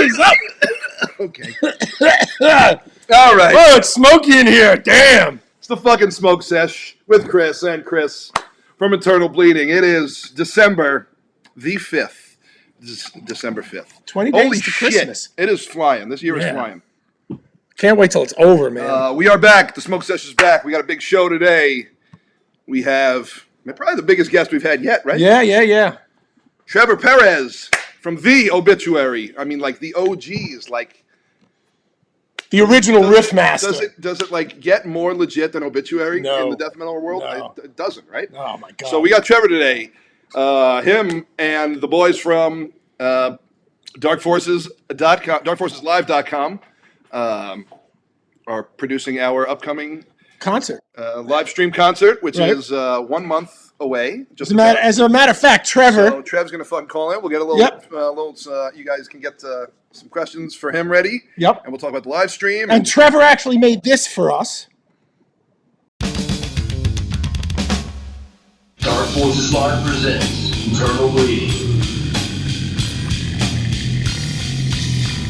things up. Okay. All right. Oh, it's smoky in here. Damn. It's the fucking Smoke Sesh with Chris and Chris from Eternal Bleeding. It is December the 5th. December 5th. 20 days Holy to shit. Christmas. It is flying. This year is flying. Can't wait till it's over, man. We are back. The Smoke Sesh is back. We got a big show today. We have probably the biggest guest we've had yet, right? Yeah. Trevor Peres from the Obituary. I mean, like the OGs, like the original riff master. Does it like get more legit than Obituary in the death metal world? No. It doesn't, right? Oh my god. So we got Trevor today. Him and the boys from darkforceslive.com are producing our upcoming concert, live stream concert, which is 1 month away. As a matter of fact, Trevor. So Trev's gonna fucking call in. We'll get a little, you guys can get some questions for him ready. Yep. And we'll talk about the live stream. And Trevor actually made this for us. Dark Forces Live presents Eternal Bleeding.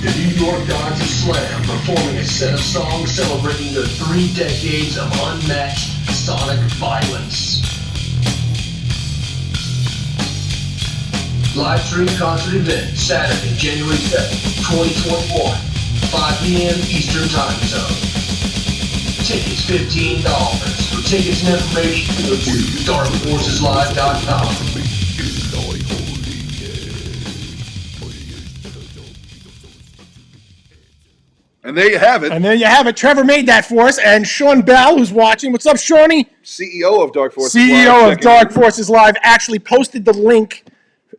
The New York Gods of Slam performing a set of songs celebrating the 3 decades of unmatched sonic violence. Live stream concert event Saturday, January 7th, 2021, 5 p.m. Eastern Time Zone. Tickets $15. For tickets and information, go to darkforceslive.com. And there you have it. Trevor made that for us. And Sean Bell, who's watching. What's up, Shawnee? CEO of Dark Forces Live. Dark Forces Live actually posted the link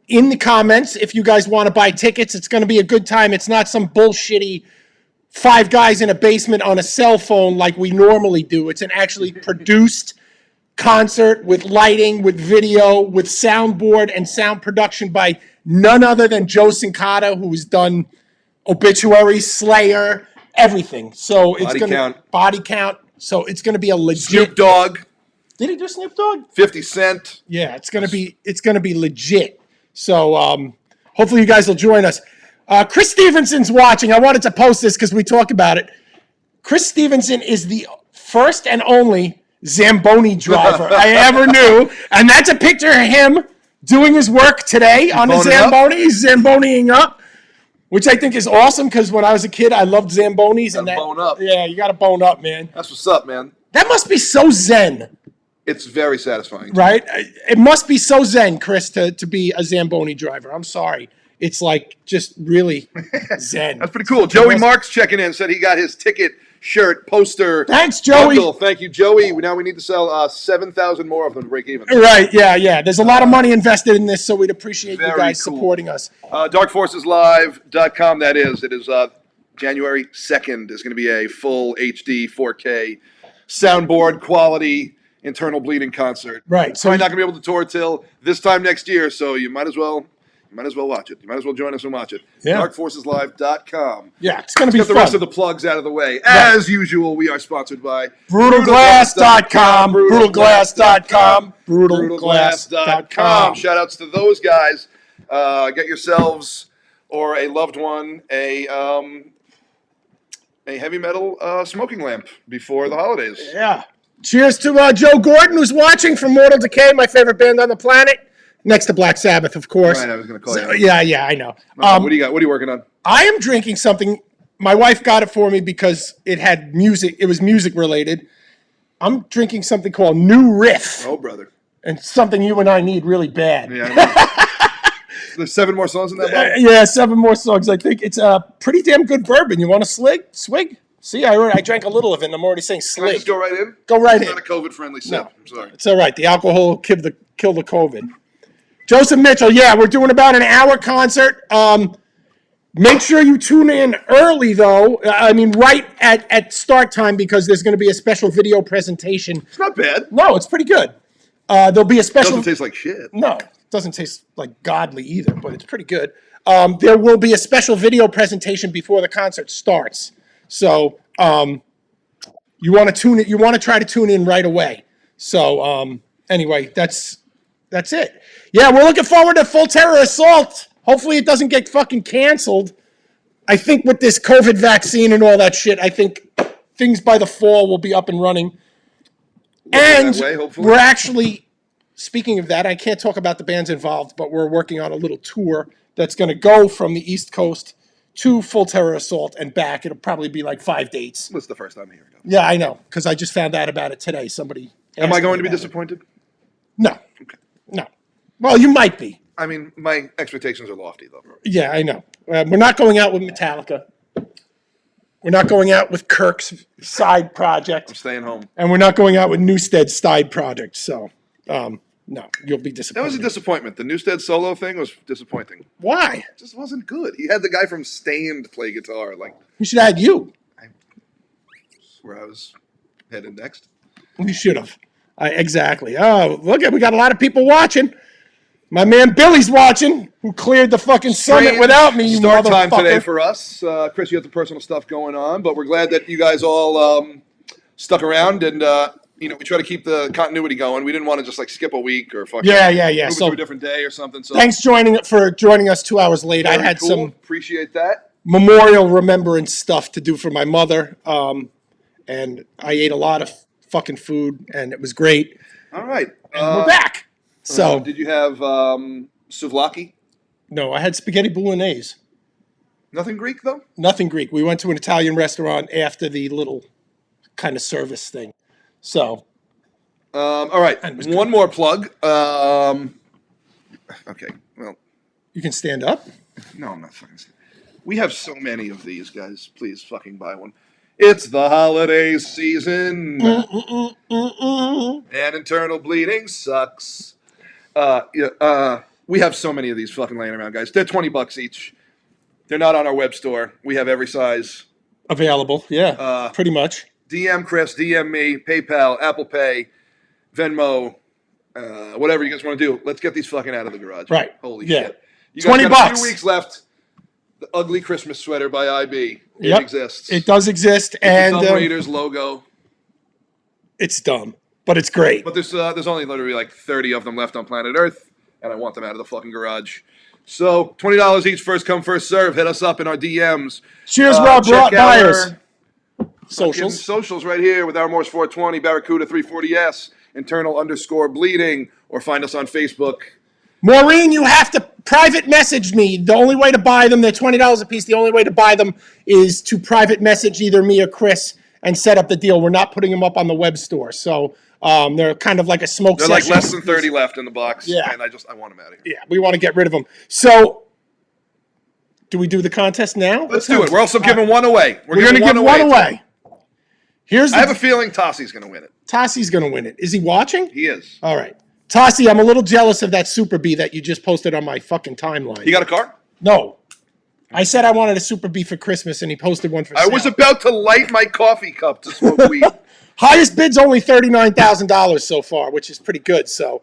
in the comments. If you guys want to buy tickets, it's going to be a good time. It's not some bullshitty 5 guys in a basement on a cell phone like we normally do. It's an actually produced concert with lighting, with video, with soundboard and sound production by none other than Joe Sincata, who's done Obituary, Slayer, everything. So it's going to body count. So it's going to be a legit. Snoop Dogg. Did he do Snoop Dogg? 50 Cent. Yeah, it's going to be legit. So hopefully you guys will join us. Chris Stevenson's watching. I wanted to post this because we talk about it. Chris Stevenson is the first and only Zamboni driver I ever knew. And that's a picture of him doing his work today on the Zamboni. He's Zamboniing up, which I think is awesome because when I was a kid, I loved Zambonis. Bone up. Yeah, you got to bone up, man. That's what's up, man. That must be so zen. It's very satisfying. Right? It must be so zen, Chris, to be a Zamboni driver. I'm sorry. It's like just really zen. That's pretty cool. Joey Marks checking in said he got his ticket, shirt, poster. Thanks, Joey. Bundle. Thank you, Joey. Now we need to sell 7,000 more of them to break even. Right, yeah. There's a lot of money invested in this, so we'd appreciate you guys supporting us. Darkforceslive.com, that is. It is January 2nd. Is going to be a full HD 4K soundboard quality Internal Bleeding concert. Right. So you're not going to be able to tour till this time next year, so you might as well watch it. You might as well join us and watch it. Yeah. Darkforceslive.com. Yeah, it's going to be fun. Get the rest of the plugs out of the way. As usual, we are sponsored by BrutalGlass.com. BrutalGlass.com. BrutalGlass.com. Shout outs to those guys. Get yourselves or a loved one a heavy metal smoking lamp before the holidays. Yeah. Cheers to Joe Gordon, who's watching from Mortal Decay, my favorite band on the planet. Next to Black Sabbath, of course. Right, I was going to call you. Yeah, I know. What do you got? What are you working on? I am drinking something. My wife got it for me because it had music. It was music related. I'm drinking something called New Riff. Oh, brother. And something you and I need really bad. Yeah, I know. There's 7 more songs in that bottle? Yeah, 7 more songs. I think it's a pretty damn good bourbon. You want a swig? See, I drank a little of it, and I'm already saying Can slig. I just go right in? Go right in. It's not a COVID-friendly sip. No. I'm sorry. It's all right. The alcohol will kill the COVID. Joseph Mitchell, yeah, we're doing about an hour concert. Make sure you tune in early, though. I mean, right at start time, because there's going to be a special video presentation. It's not bad. No, it's pretty good. There'll be a special... Doesn't taste like shit. No, it doesn't taste like godly either, but it's pretty good. There will be a special video presentation before the concert starts. So you want to tune it. You want to try to tune in right away. So anyway, that's it. Yeah, we're looking forward to Full Terror Assault. Hopefully it doesn't get fucking canceled. I think with this COVID vaccine and all that shit, I think things by the fall will be up and running. And that way, hopefully. we're actually, speaking of that, I can't talk about the bands involved, but we're working on a little tour that's going to go from the East Coast to Full Terror Assault and back. It'll probably be like 5 dates. That's the first time hearing of it. Yeah, I know, because I just found out about it today. Somebody Am I asked going me to be about it. disappointed? No. Okay. No. Well, you might be. I mean, my expectations are lofty, though. Yeah, I know. We're not going out with Metallica. We're not going out with Kirk's side project. I'm staying home. And we're not going out with Newstead's side project. So, no, you'll be disappointed. That was a disappointment. The Newstead solo thing was disappointing. Why? It just wasn't good. He had the guy from Stained play guitar. Like, We should add you. where I was headed next. We should have. Exactly. Oh, look at we got a lot of people watching. My man Billy's watching, who cleared the fucking summit without me. You Start time motherfucker. today for us. Chris, you have the personal stuff going on, but we're glad that you guys all stuck around and we try to keep the continuity going. We didn't want to just like skip a week or fucking Yeah. move it So to a different day or something. So thanks for joining us 2 hours late. I very had cool. some Appreciate that. memorial remembrance stuff to do for my mother, and I ate a lot of fucking food, and it was great. All right. We're back. So did you have souvlaki? no, I had spaghetti bolognese. Nothing Greek though. Nothing Greek. We went to an Italian restaurant after the little kind of service thing. So All right. And it was One more plug. Okay. Well, you can stand up. no, I'm not fucking. We have so many of these, guys. Please fucking buy one. It's the holiday season, and internal bleeding sucks. We have so many of these fucking laying around, guys. They're $20 each. They're not on our web store. We have every size. Available. Yeah, pretty much. DM Chris, DM me, PayPal, Apple Pay, Venmo, whatever you guys want to do. Let's get these fucking out of the garage. Right. Holy Yeah. shit. You guys got $20. a few weeks left. The ugly Christmas sweater by IB. It Yep. exists. It does exist, It's and the Dumb Raiders logo. it's dumb, but it's great. But there's only literally like 30 of them left on planet Earth, and I want them out of the fucking garage. So $20 each, first come, first serve. Hit us up in our DMs. Cheers, Rob check out Byers. our Socials. socials right here with our Morse 420, Barracuda 340S, internal_bleeding, or find us on Facebook. Maureen, you have to private message me. The only way to buy them, they're $20 a piece. The only way to buy them is to private message either me or Chris and set up the deal. We're not putting them up on the web store. So they're kind of like a smoke They're session. like less than 30 left in the box. Yeah. And I want them out of here. Yeah, we want to get rid of them. So do we do the contest now? Let's do it. We're also giving one away. We're going to give one away. Here's I have a feeling Tossi's going to win it. Tossi's going to win it. Is he watching? He is. All right. Tossi, I'm a little jealous of that Super B that you just posted on my fucking timeline. He got a car? No. I said I wanted a Super B for Christmas, and he posted one for I sale. was about to light my coffee cup to smoke weed. Highest bid's only $39,000 so far, which is pretty good. So,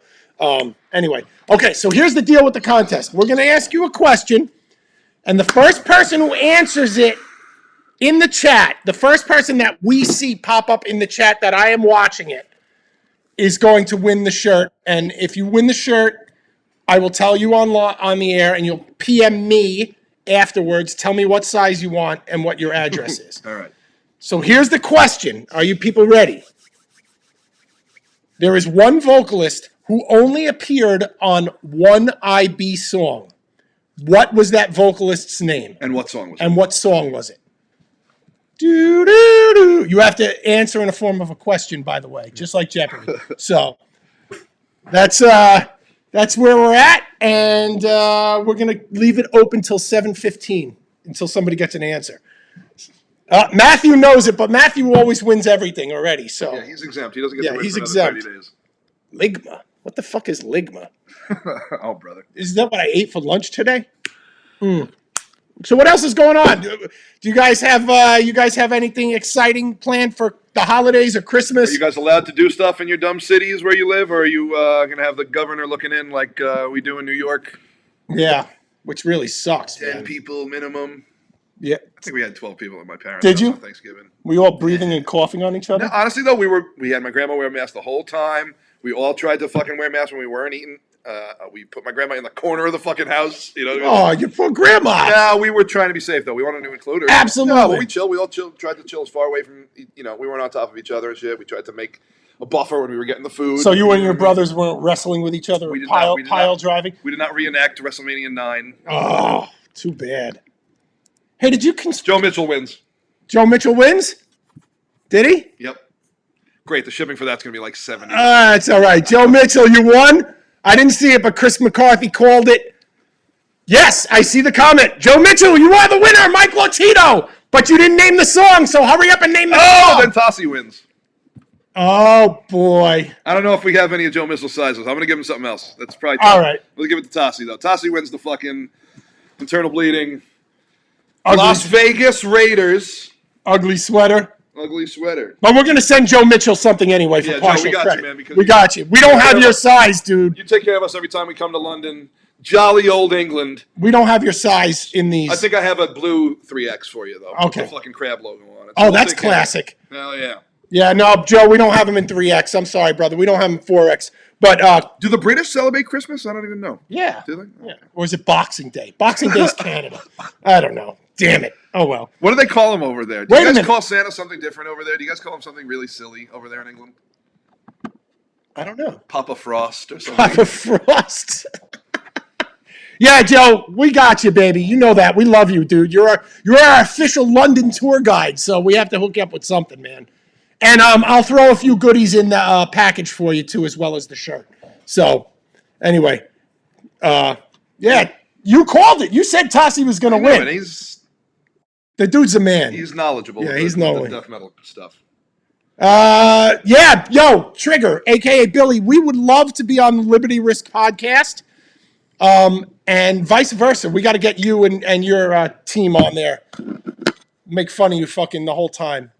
anyway. Okay, so here's the deal with the contest. We're going to ask you a question, and the first person who answers it in the chat, the first person that we see pop up in the chat that I am watching it, is going to win the shirt. And if you win the shirt, I will tell you on the air, and you'll PM me afterwards. Tell me what size you want and what your address is. All right. So here's the question. Are you people ready? There is one vocalist who only appeared on one IB song. What was that vocalist's name? And what song was it? And what song was it? Do-do-do. You have to answer in a form of a question, by the way, just like Jeopardy. So that's where we're at, and we're going to leave it open till 7:15 until somebody gets an answer. Matthew knows it, but Matthew always wins everything already. So Yeah, he's exempt. He doesn't get to win he's for another exempt. 30 days. Ligma. What the fuck is Ligma? Oh, brother. Is that what I ate for lunch today? So what else is going on? Do you guys have anything exciting planned for the holidays or Christmas? Are you guys allowed to do stuff in your dumb cities where you live, or are you going to have the governor looking in like we do in New York? Yeah, which really sucks, 10 man. people minimum. Yeah. I think we had 12 people at my parents' Did house you? on Thanksgiving. We all breathing and coughing on each other? No, honestly, though, we had my grandma wear a mask the whole time. We all tried to fucking wear masks when we weren't eating. We put my grandma in the corner of the fucking house. You know. Oh, your poor grandma. No, we were trying to be safe though. We wanted to include her. Absolutely. No, but we chill. We all tried to chill as far away from. You know, we weren't on top of each other and shit. We tried to make a buffer when we were getting the food. So you and your brothers weren't wrestling with each other, pile driving? We did not reenact WrestleMania 9. Oh, too bad. Hey, did you... Joe Mitchell wins. Joe Mitchell wins? Did he? Yep. Great. The shipping for that's going to be like $70. That's all right. Joe Mitchell, you won? I didn't see it, but Chris McCarthy called it. Yes, I see the comment. Joe Mitchell, you are the winner, Mike Lotito. But you didn't name the song, so hurry up and name the song. Oh, then Tossie wins. Oh, boy. I don't know if we have any of Joe Mitchell's sizes. I'm going to give him something else. That's probably all right. We'll give it to Tossie, though. Tossie wins the fucking internal bleeding. Ugly. Las Vegas Raiders. Ugly sweater. Ugly sweater. But we're going to send Joe Mitchell something anyway for partial Joe, we got credit. you, man. Because we got you. We don't have your size, dude. You take care of us every time we come to London. Jolly old England. We don't have your size in these. I think I have a blue 3X for you, though. Okay. With the fucking crab logo on it. So that's classic. Hell yeah. Yeah, no, Joe, we don't have them in 3X. I'm sorry, brother. We don't have them in 4X. But do the British celebrate Christmas? I don't even know. Yeah. Do they? Yeah. Or is it Boxing Day? Boxing Day is Canada. I don't know. Damn it. Oh, well. What do they call him over there? Do Wait you a guys minute. call Santa something different over there? Do you guys call him something really silly over there in England? I don't know. Papa Frost or something? Papa Frost. Yeah, Joe, we got you, baby. You know that. We love you, dude. You're our official London tour guide, so we have to hook you up with something, man. And I'll throw a few goodies in the package for you, too, as well as the shirt. So, anyway. Yeah, you called it. You said Tossie was going to win. And The dude's a man. he's knowledgeable. Yeah, with he's the knowledgeable. death metal stuff. Yeah, yo, Trigger, a.k.a. Billy, we would love to be on the Liberty Risk podcast. And vice versa. We got to get you and your team on there. Make fun of you fucking the whole time.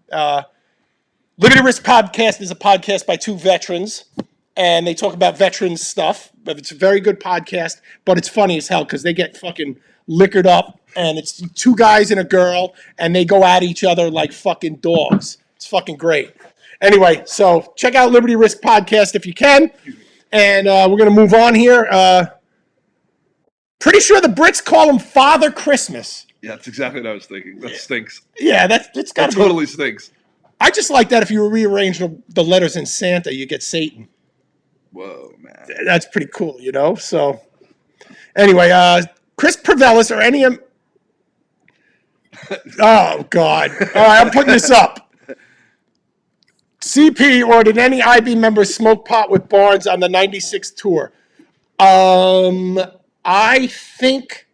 Liberty Risk Podcast is a podcast by two veterans, and they talk about veterans stuff. But it's a very good podcast, but it's funny as hell because they get fucking liquored up, and it's two guys and a girl, and they go at each other like fucking dogs. It's fucking great. Anyway, so check out Liberty Risk Podcast if you can, and we're going to move on here. Pretty sure the Brits call him Father Christmas. Yeah, that's exactly what I was thinking. That stinks. Yeah, it's got to That totally stinks. I just like that if you rearrange the letters in Santa, you get Satan. Whoa, man. That's pretty cool, you know? So, anyway, Chris Pravelis or any of... Oh, God. All right, I'm putting this up. CP, or did any IB members smoke pot with Barnes on the 96 tour? I think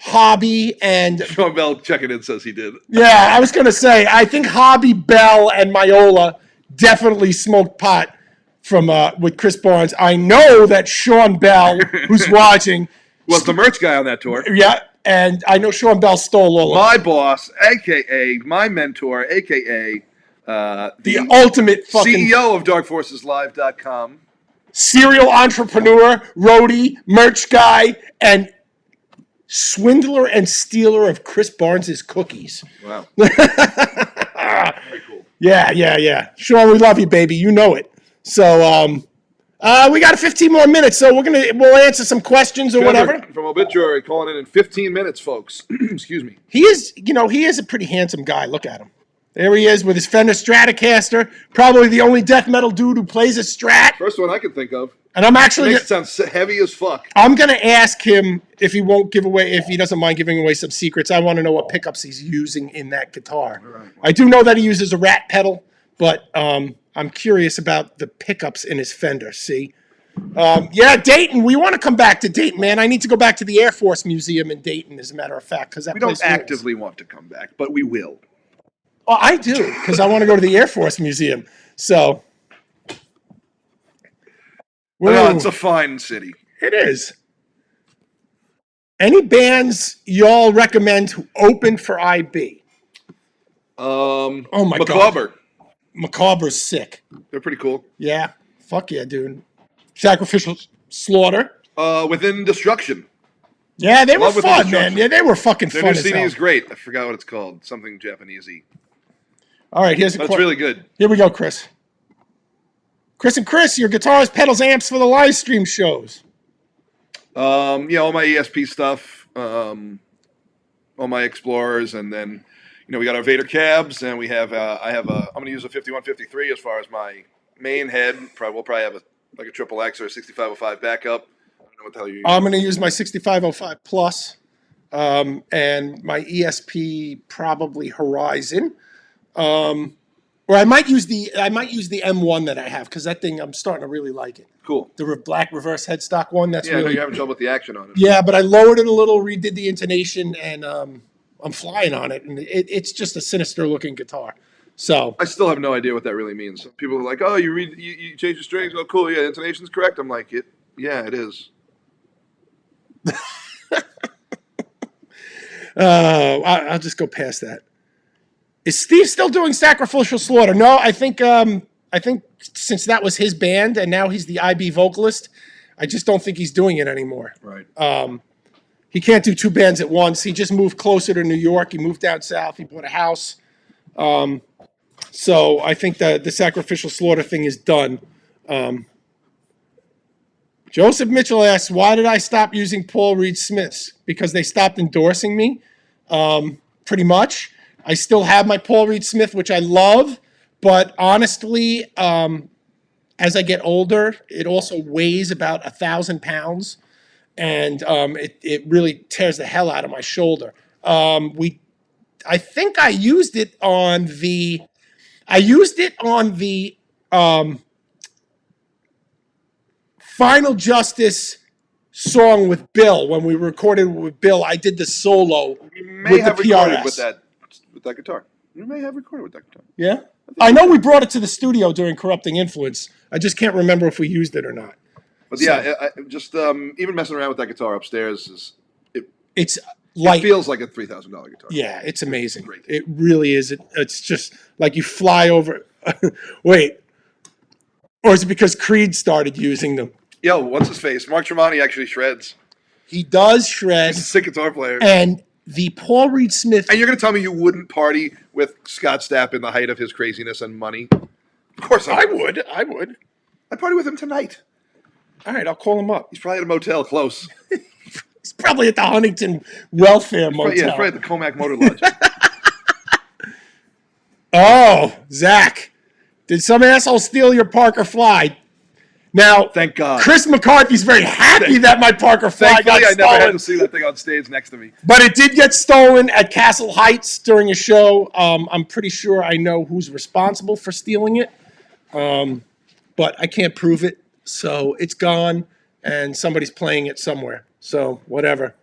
Hobby and... Sean Bell checking in says he did. Yeah, I was going to say, I think Hobby, Bell, and Myola definitely smoked pot from with Chris Barnes. I know that Sean Bell, who's watching... Was the merch guy on that tour. Yeah, and I know Sean Bell stole all of My boss, a.k.a. my mentor, a.k.a. the ultimate fucking... CEO of DarkForcesLive.com. Serial entrepreneur, roadie, merch guy, and swindler and stealer of Chris Barnes' cookies. Wow. Very cool. Yeah. Sean, we love you, baby. You know it. So, we got 15 more minutes, so we'll answer some questions or whatever. From Obituary, calling in 15 minutes, folks. Excuse me. He is a pretty handsome guy. Look at him. There he is with his Fender Stratocaster. Probably the only death metal dude who plays a Strat. First one I can think of. And I'm actually... Makes it sound heavy as fuck. I'm going to ask him if he doesn't mind giving away some secrets. I want to know what pickups he's using in that guitar. Right. I do know that he uses a Rat pedal, but I'm curious about the pickups in his Fender, see? Yeah, Dayton. We want to come back to Dayton, man. I need to go back to the Air Force Museum in Dayton, as a matter of fact. Because we don't actively want to come back, but we will. Oh, I do, because I want to go to the Air Force Museum. So... Well, it's a fine city. It is. Any bands y'all recommend who opened for IB? Oh my Macabre. God. Macabre's sick. They're pretty cool. Yeah. Fuck yeah, dude. Sacrificial Slaughter. Within Destruction. Yeah, they were Love Within fun, man. Destruction. Yeah, they were fucking Their fun new as CD hell. is great. I forgot what it's called. Something Japanese-y. All right, here's a That's really good. Here we go, Chris. Chris and Chris, your guitars, pedals, amps for the live stream shows. All my ESP stuff, all my Explorers, and then, we got our Vader cabs, and we have, I'm going to use a 5153 as far as my main head. We'll probably have a triple X or a 6505 backup. I don't know what the hell you're using. I'm going to use my 6505 Plus, and my ESP probably Horizon. Or I might use the M1 that I have, because that thing, I'm starting to really like it. Cool. The black reverse headstock one. That's I know really. you're having trouble with the action on it. Yeah, but I lowered it a little, redid the intonation, and I'm flying on it. And it's just a sinister looking guitar. So I still have no idea what that really means. People are like, "Oh, you change the strings. Oh, cool. Yeah, intonation's correct." I'm like, yeah, it is. I'll just go past that. Is Steve still doing Sacrificial Slaughter? No, I think since that was his band and now he's the IB vocalist, I just don't think he's doing it anymore. Right. He can't do two bands at once. He just moved closer to New York. He moved down south. He bought a house. So I think that the Sacrificial Slaughter thing is done. Joseph Mitchell asks, why did I stop using Paul Reed Smiths? Because they stopped endorsing me, pretty much. I still have my Paul Reed Smith, which I love, but honestly, as I get older, it also weighs about 1,000 pounds, and it really tears the hell out of my shoulder. I think I used it on the Final Justice song with Bill. When we recorded with Bill, I did the solo You may have with the recorded PRS. with that guitar. You may have recorded with that guitar. Yeah? I know we brought it to the studio during Corrupting Influence. I just can't remember if we used it or not. But yeah, just even messing around with that guitar upstairs It's it like, feels like a $3,000 guitar. yeah, it's amazing. Great. It really is. It's just like you fly over. Wait. Or is it because Creed started using them? Yo, what's his face? Mark Tremonti actually shreds. He does shred. He's a sick guitar player. And the Paul Reed Smith. And you're going to tell me you wouldn't party with Scott Stapp in the height of his craziness and money? Of course I would. I would. I'd party with him tonight. All right, I'll call him up. He's probably at a motel close. He's probably at the Huntington Welfare Motel. Yeah, probably at the Comac Motor Lodge. Oh, Zach. Did some asshole steal your Parker Fly? Now, Thank God. Chris McCarthy's very happy that my Parker Fly got Thankfully, I never had stolen. to see that thing on stage next to me. But it did get stolen at Castle Heights during a show. I'm pretty sure I know who's responsible for stealing it. But I can't prove it. So it's gone, and somebody's playing it somewhere. So whatever.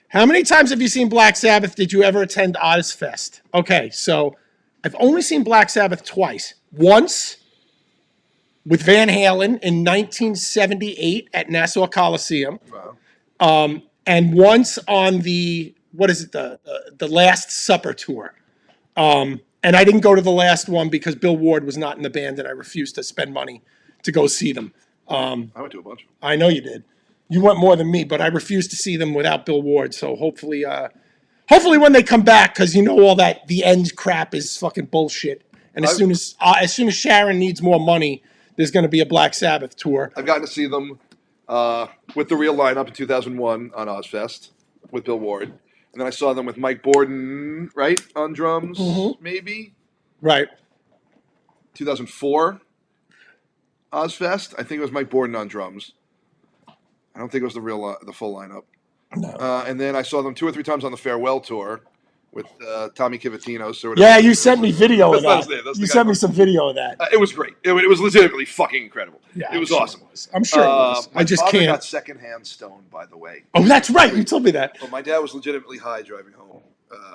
How many times have you seen Black Sabbath? Did you ever attend Oz Fest? Okay, so I've only seen Black Sabbath twice. Once with Van Halen in 1978 at Nassau Coliseum. Wow. And once on the Last Supper tour. And I didn't go to the last one because Bill Ward was not in the band, and I refused to spend money to go see them. I went to a bunch. I know you did. You went more than me, but I refused to see them without Bill Ward. So hopefully when they come back, because you know all that the end crap is fucking bullshit. And as soon as Sharon needs more money, there's going to be a Black Sabbath tour. I've gotten to see them with the real lineup in 2001 on Ozfest with Bill Ward. And then I saw them with Mike Borden, right, on drums, maybe? Right. 2004 Ozfest. I think it was Mike Borden on drums. I don't think it was the full lineup. No. And then I saw them 2 or 3 times on the farewell tour with Tommy Kivatinos. Or Yeah, you sent me video of That's that. the You guy sent me from- some video of that. It was great. It was legitimately fucking incredible. Yeah, it was I'm sure awesome. it was. I'm sure it was. My I just father can't. got secondhand stoned, by the way. Oh, that's right. You told me that. But my dad was legitimately high driving home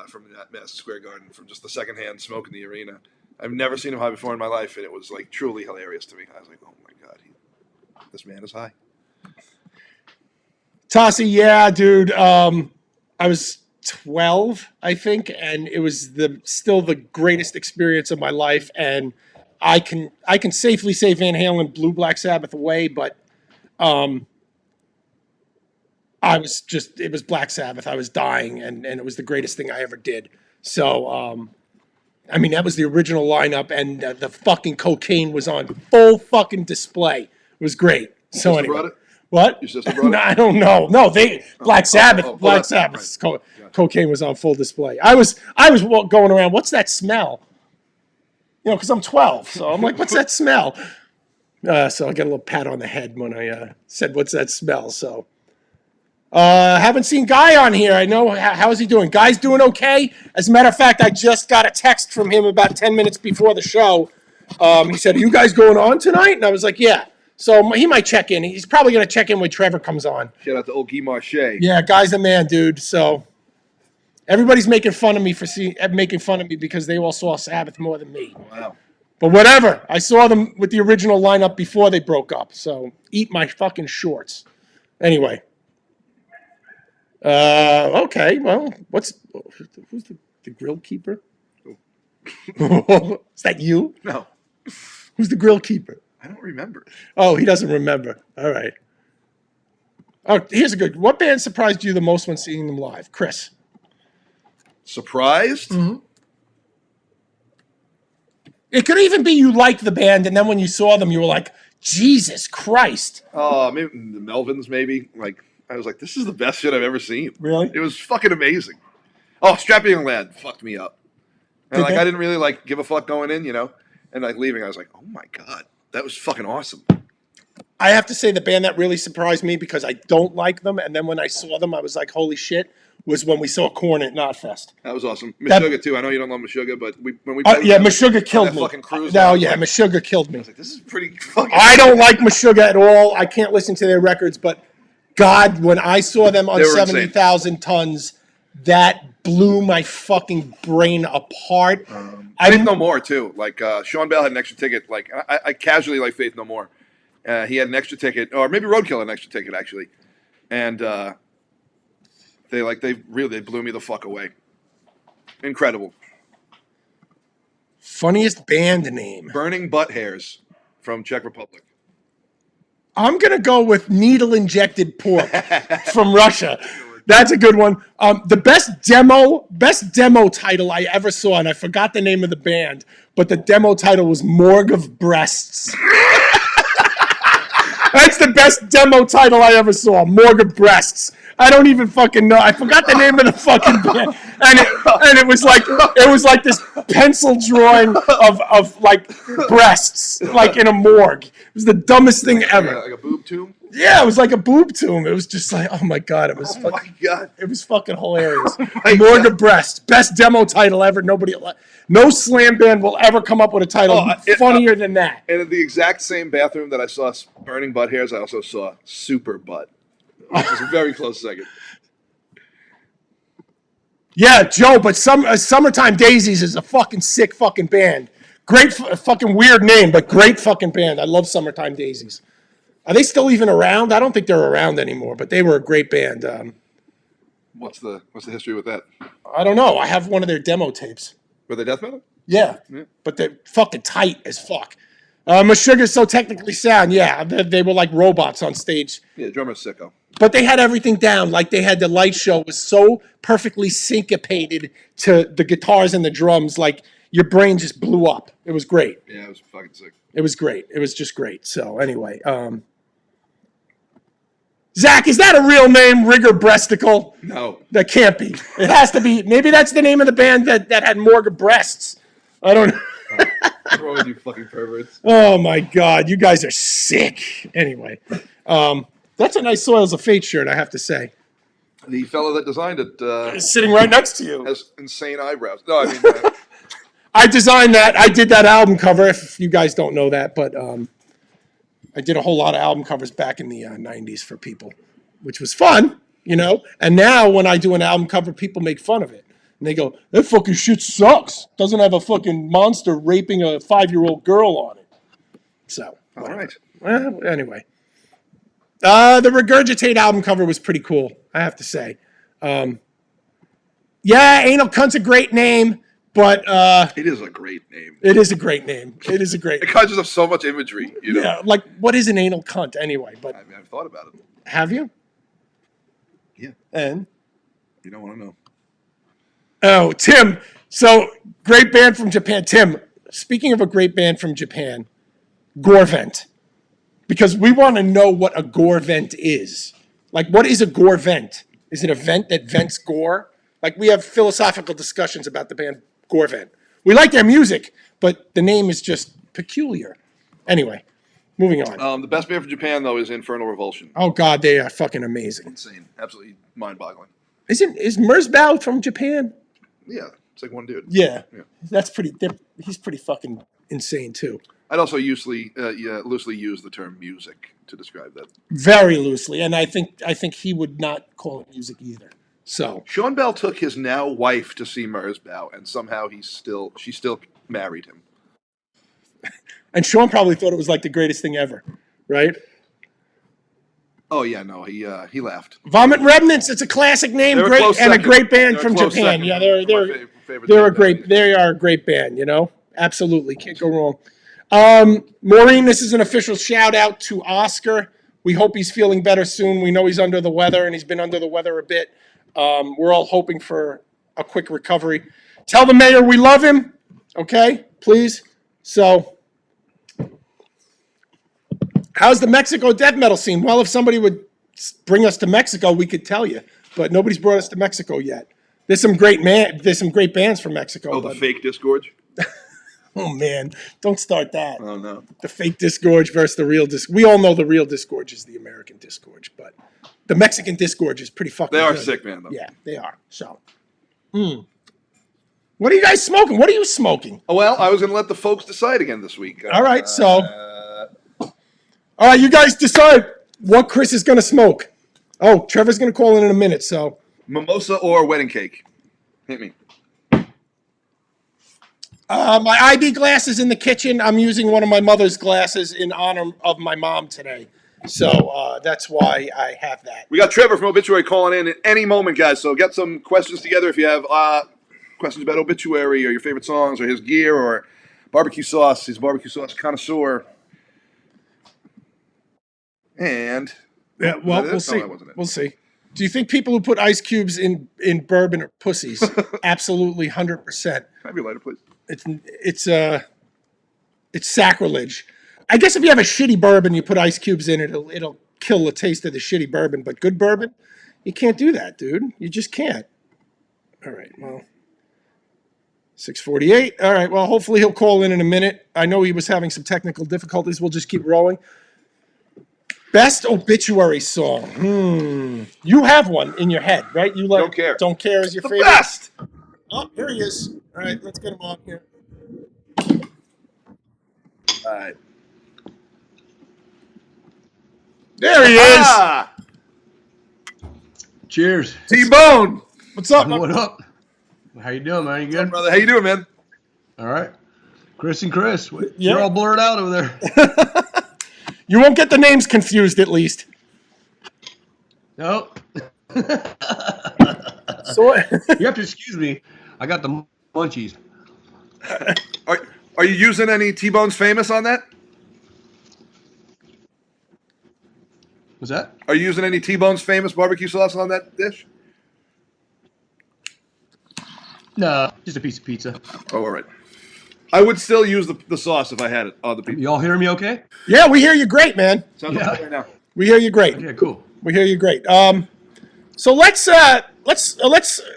from that Madison Square Garden from just the secondhand smoke in the arena. I've never seen him high before in my life, and it was like truly hilarious to me. I was like, oh my God, this man is high. Tossie, yeah, dude. I was 12, I think, and it was still the greatest experience of my life. And I can safely say Van Halen blew Black Sabbath away, but it was Black Sabbath. I was dying, and it was the greatest thing I ever did. So I mean, that was the original lineup, and the fucking cocaine was on full fucking display. It was great. So sister anyway, brought it? what? Your sister brought it? No, I don't know. No, Black Sabbath. oh, Black that's right. Sabbath. Gotcha. Cocaine was on full display. I was going around. What's that smell? You know, because I'm 12, so I'm like, what's that smell? So I got a little pat on the head when I said, "What's that smell?" So. Haven't seen Guy on here. I know. How is he doing? Guy's doing okay. As a matter of fact, I just got a text from him about 10 minutes before the show. He said, "Are you guys going on tonight?" And I was like, "Yeah." So he might check in. He's probably going to check in when Trevor comes on. Shout out to old Guy Marche. Yeah, Guy's the man, dude. So everybody's making fun of me because they all saw Sabbath more than me. Wow. But whatever. I saw them with the original lineup before they broke up. So eat my fucking shorts. Anyway. Okay, well, who's the grill keeper? Is that you? No, Who's the grill keeper? I don't remember. Oh, he doesn't remember. All right. Oh, here's a good. What band surprised you the most when seeing them live? Chris. Surprised? Mm-hmm. It could even be you liked the band, and then when you saw them, you were like, Jesus Christ. Oh, maybe the Melvins, maybe. Like, I was like, this is the best shit I've ever seen. Really? It was fucking amazing. Oh, Strapping Young Lad fucked me up. And Did like, they? I didn't really like give a fuck going in, you know? And like leaving, I was like, oh my God, that was fucking awesome. I have to say the band that really surprised me because I don't like them, and then when I saw them, I was like, holy shit, was when we saw Korn at Knotfest. That was awesome. Meshuggah too. I know you don't love Meshuggah, but when we played Yeah, with them Meshuggah killed on me. that fucking cruise, No, I was yeah, like, Meshuggah killed me. I was like, this is pretty fucking. I don't like Meshuggah at all. I can't listen to their records, but God, when I saw them on They were 70,000 Tons, that blew my fucking brain apart. Faith No More too. Like Sean Bell had an extra ticket. Like I casually like Faith No More. He had an extra ticket, or maybe Roadkill had an extra ticket actually, and they blew me the fuck away. Incredible. Funniest band name. Burning Butt Hairs from Czech Republic. I'm going to go with Needle Injected Pork from Russia. That's a good one. The best demo title I ever saw, and I forgot the name of the band, but the demo title was Morgue of Breasts. That's the best demo title I ever saw, Morgue of Breasts. I don't even fucking know. I forgot the name of the fucking band, and it was like this pencil drawing of like breasts, like in a morgue. It was the dumbest thing ever. Like a boob tomb. Yeah, it was like a boob tomb. It was just like, oh my god, it was. Oh my God. It was fucking hilarious. my Morgue God. of Breasts, best demo title ever. No slam band will ever come up with a title funnier than that. And in the exact same bathroom that I saw Burning Butt Hairs, I also saw Super Butt, which is a very close second. Yeah, Joe, but Summertime Daisies is a fucking sick fucking band. Great fucking weird name, but great fucking band. I love Summertime Daisies. Are they still even around? I don't think they're around anymore, but they were a great band. What's the history with that? I don't know. I have one of their demo tapes. Were they death metal? Yeah, but they're fucking tight as fuck. Meshuggah's So Technically Sound. Yeah, they were like robots on stage. Yeah, drummer's sicko. But they had everything down. Like they had the light show was so perfectly syncopated to the guitars and the drums. Like your brain just blew up. It was great. Yeah, it was fucking sick. It was great. It was just great. So anyway, Zach, is that a real name, Rigger Breasticle? No. That can't be. It has to be. Maybe that's the name of the band that had Morgue of Breasts. I don't know. What's wrong with you fucking perverts? Oh my God, you guys are sick. Anyway, that's a nice Soils of Fate shirt, I have to say. The fellow that designed it It's sitting right next to you. has insane eyebrows. No, I mean, I designed that. I did that album cover, if you guys don't know that, but I did a whole lot of album covers back in the 90s for people, which was fun, you know? And now when I do an album cover, people make fun of it. And they go, that fucking shit sucks. Doesn't have a fucking monster raping a 5-year-old girl on it. So, all right. well, anyway. The Regurgitate album cover was pretty cool, I have to say. Yeah, Anal Cunt's a great name, but It is a great name. it is a great name. It is a great It name. conjures up so much imagery, you know. Yeah, like, what is an anal cunt anyway? But I mean, I've thought about it. have you? Yeah. And? You don't want to know. Oh, Tim So, great band from Japan. Tim, speaking of a great band from Japan, gore vent. Because we want to know what a gore vent is. Like, what is a gore vent? Is it a vent that vents gore? Like, we have philosophical discussions about the band Gore Vent. We like their music, but the name is just peculiar. Anyway, moving on. The best band from Japan, though, is Infernal Revulsion. Oh, God, they are fucking amazing. Insane. Absolutely mind-boggling. Is Merzbow from Japan? Yeah, it's like one dude. Yeah. That's he's pretty fucking insane, too. I'd also loosely use the term music to describe that. Very loosely, and I think he would not call it music either. So Sean Bell took his now wife to see Merzbow, and somehow she still married him. And Sean probably thought it was like the greatest thing ever, right? Oh yeah, no, he laughed. Vomit Remnants, it's a classic name, a great band from Japan. Yeah, they are a great band, you know? Absolutely, can't go wrong. Maureen, this is an official shout out to Oscar. We hope he's feeling better soon. We know he's under the weather, and he's been under the weather a bit. We're all hoping for a quick recovery. Tell the mayor we love him, okay? Please. So, how's the Mexico death metal scene? Well, if somebody would bring us to Mexico, we could tell you. But nobody's brought us to Mexico yet. There's some great bands from Mexico. Oh, the fake Disgorge? Oh, man. Don't start that. Oh, no. The fake Disgorge versus the real Disgorge. We all know the real Disgorge is the American Disgorge, but the Mexican Disgorge is pretty fucking They are good. sick, man, though. Yeah, they are. So, what are you guys smoking? What are you smoking? Oh, well, I was going to let the folks decide again this week. All right, all right, you guys decide what Chris is going to smoke. Oh, Trevor's going to call in a minute, so. Mimosa or wedding cake? Hit me. My IB glass is in the kitchen. I'm using one of my mother's glasses in honor of my mom today. So that's why I have that. We got Trevor from Obituary calling in at any moment, guys. So get some questions together if you have questions about Obituary or your favorite songs or his gear or barbecue sauce. He's a barbecue sauce connoisseur. And yeah, well, we'll see. We'll see. Do you think people who put ice cubes in bourbon are pussies? Absolutely, 100%. Can I have your lighter, please? It's sacrilege. I guess if you have a shitty bourbon, you put ice cubes in it, it'll kill the taste of the shitty bourbon. But good bourbon, you can't do that, dude. You just can't. All right, well, 6:48. All right, well, hopefully he'll call in a minute. I know he was having some technical difficulties. We'll just keep rolling. Best Obituary song. You have one in your head, right? You like Don't Care. Don't Care is your favorite? Best! Oh, here he is. All right, let's get him on here. All right. There he is. Cheers. T-Bone. What's up? What up? How you doing, man? You good? Brother, how you doing, man? All right. Chris and Chris. You're all blurred out over there. You won't get the names confused, at least. No. So You have to excuse me. I got the munchies. Are you using any T-Bone's Famous on that? What's that? Are you using any T-Bone's Famous barbecue sauce on that dish? No, just a piece of pizza. Oh, all right. I would still use the sauce if I had it on the pizza. Y'all hear me okay? yeah, we hear you great, man. Sounds like right now. We hear you great. Yeah, cool. We hear you great. So let's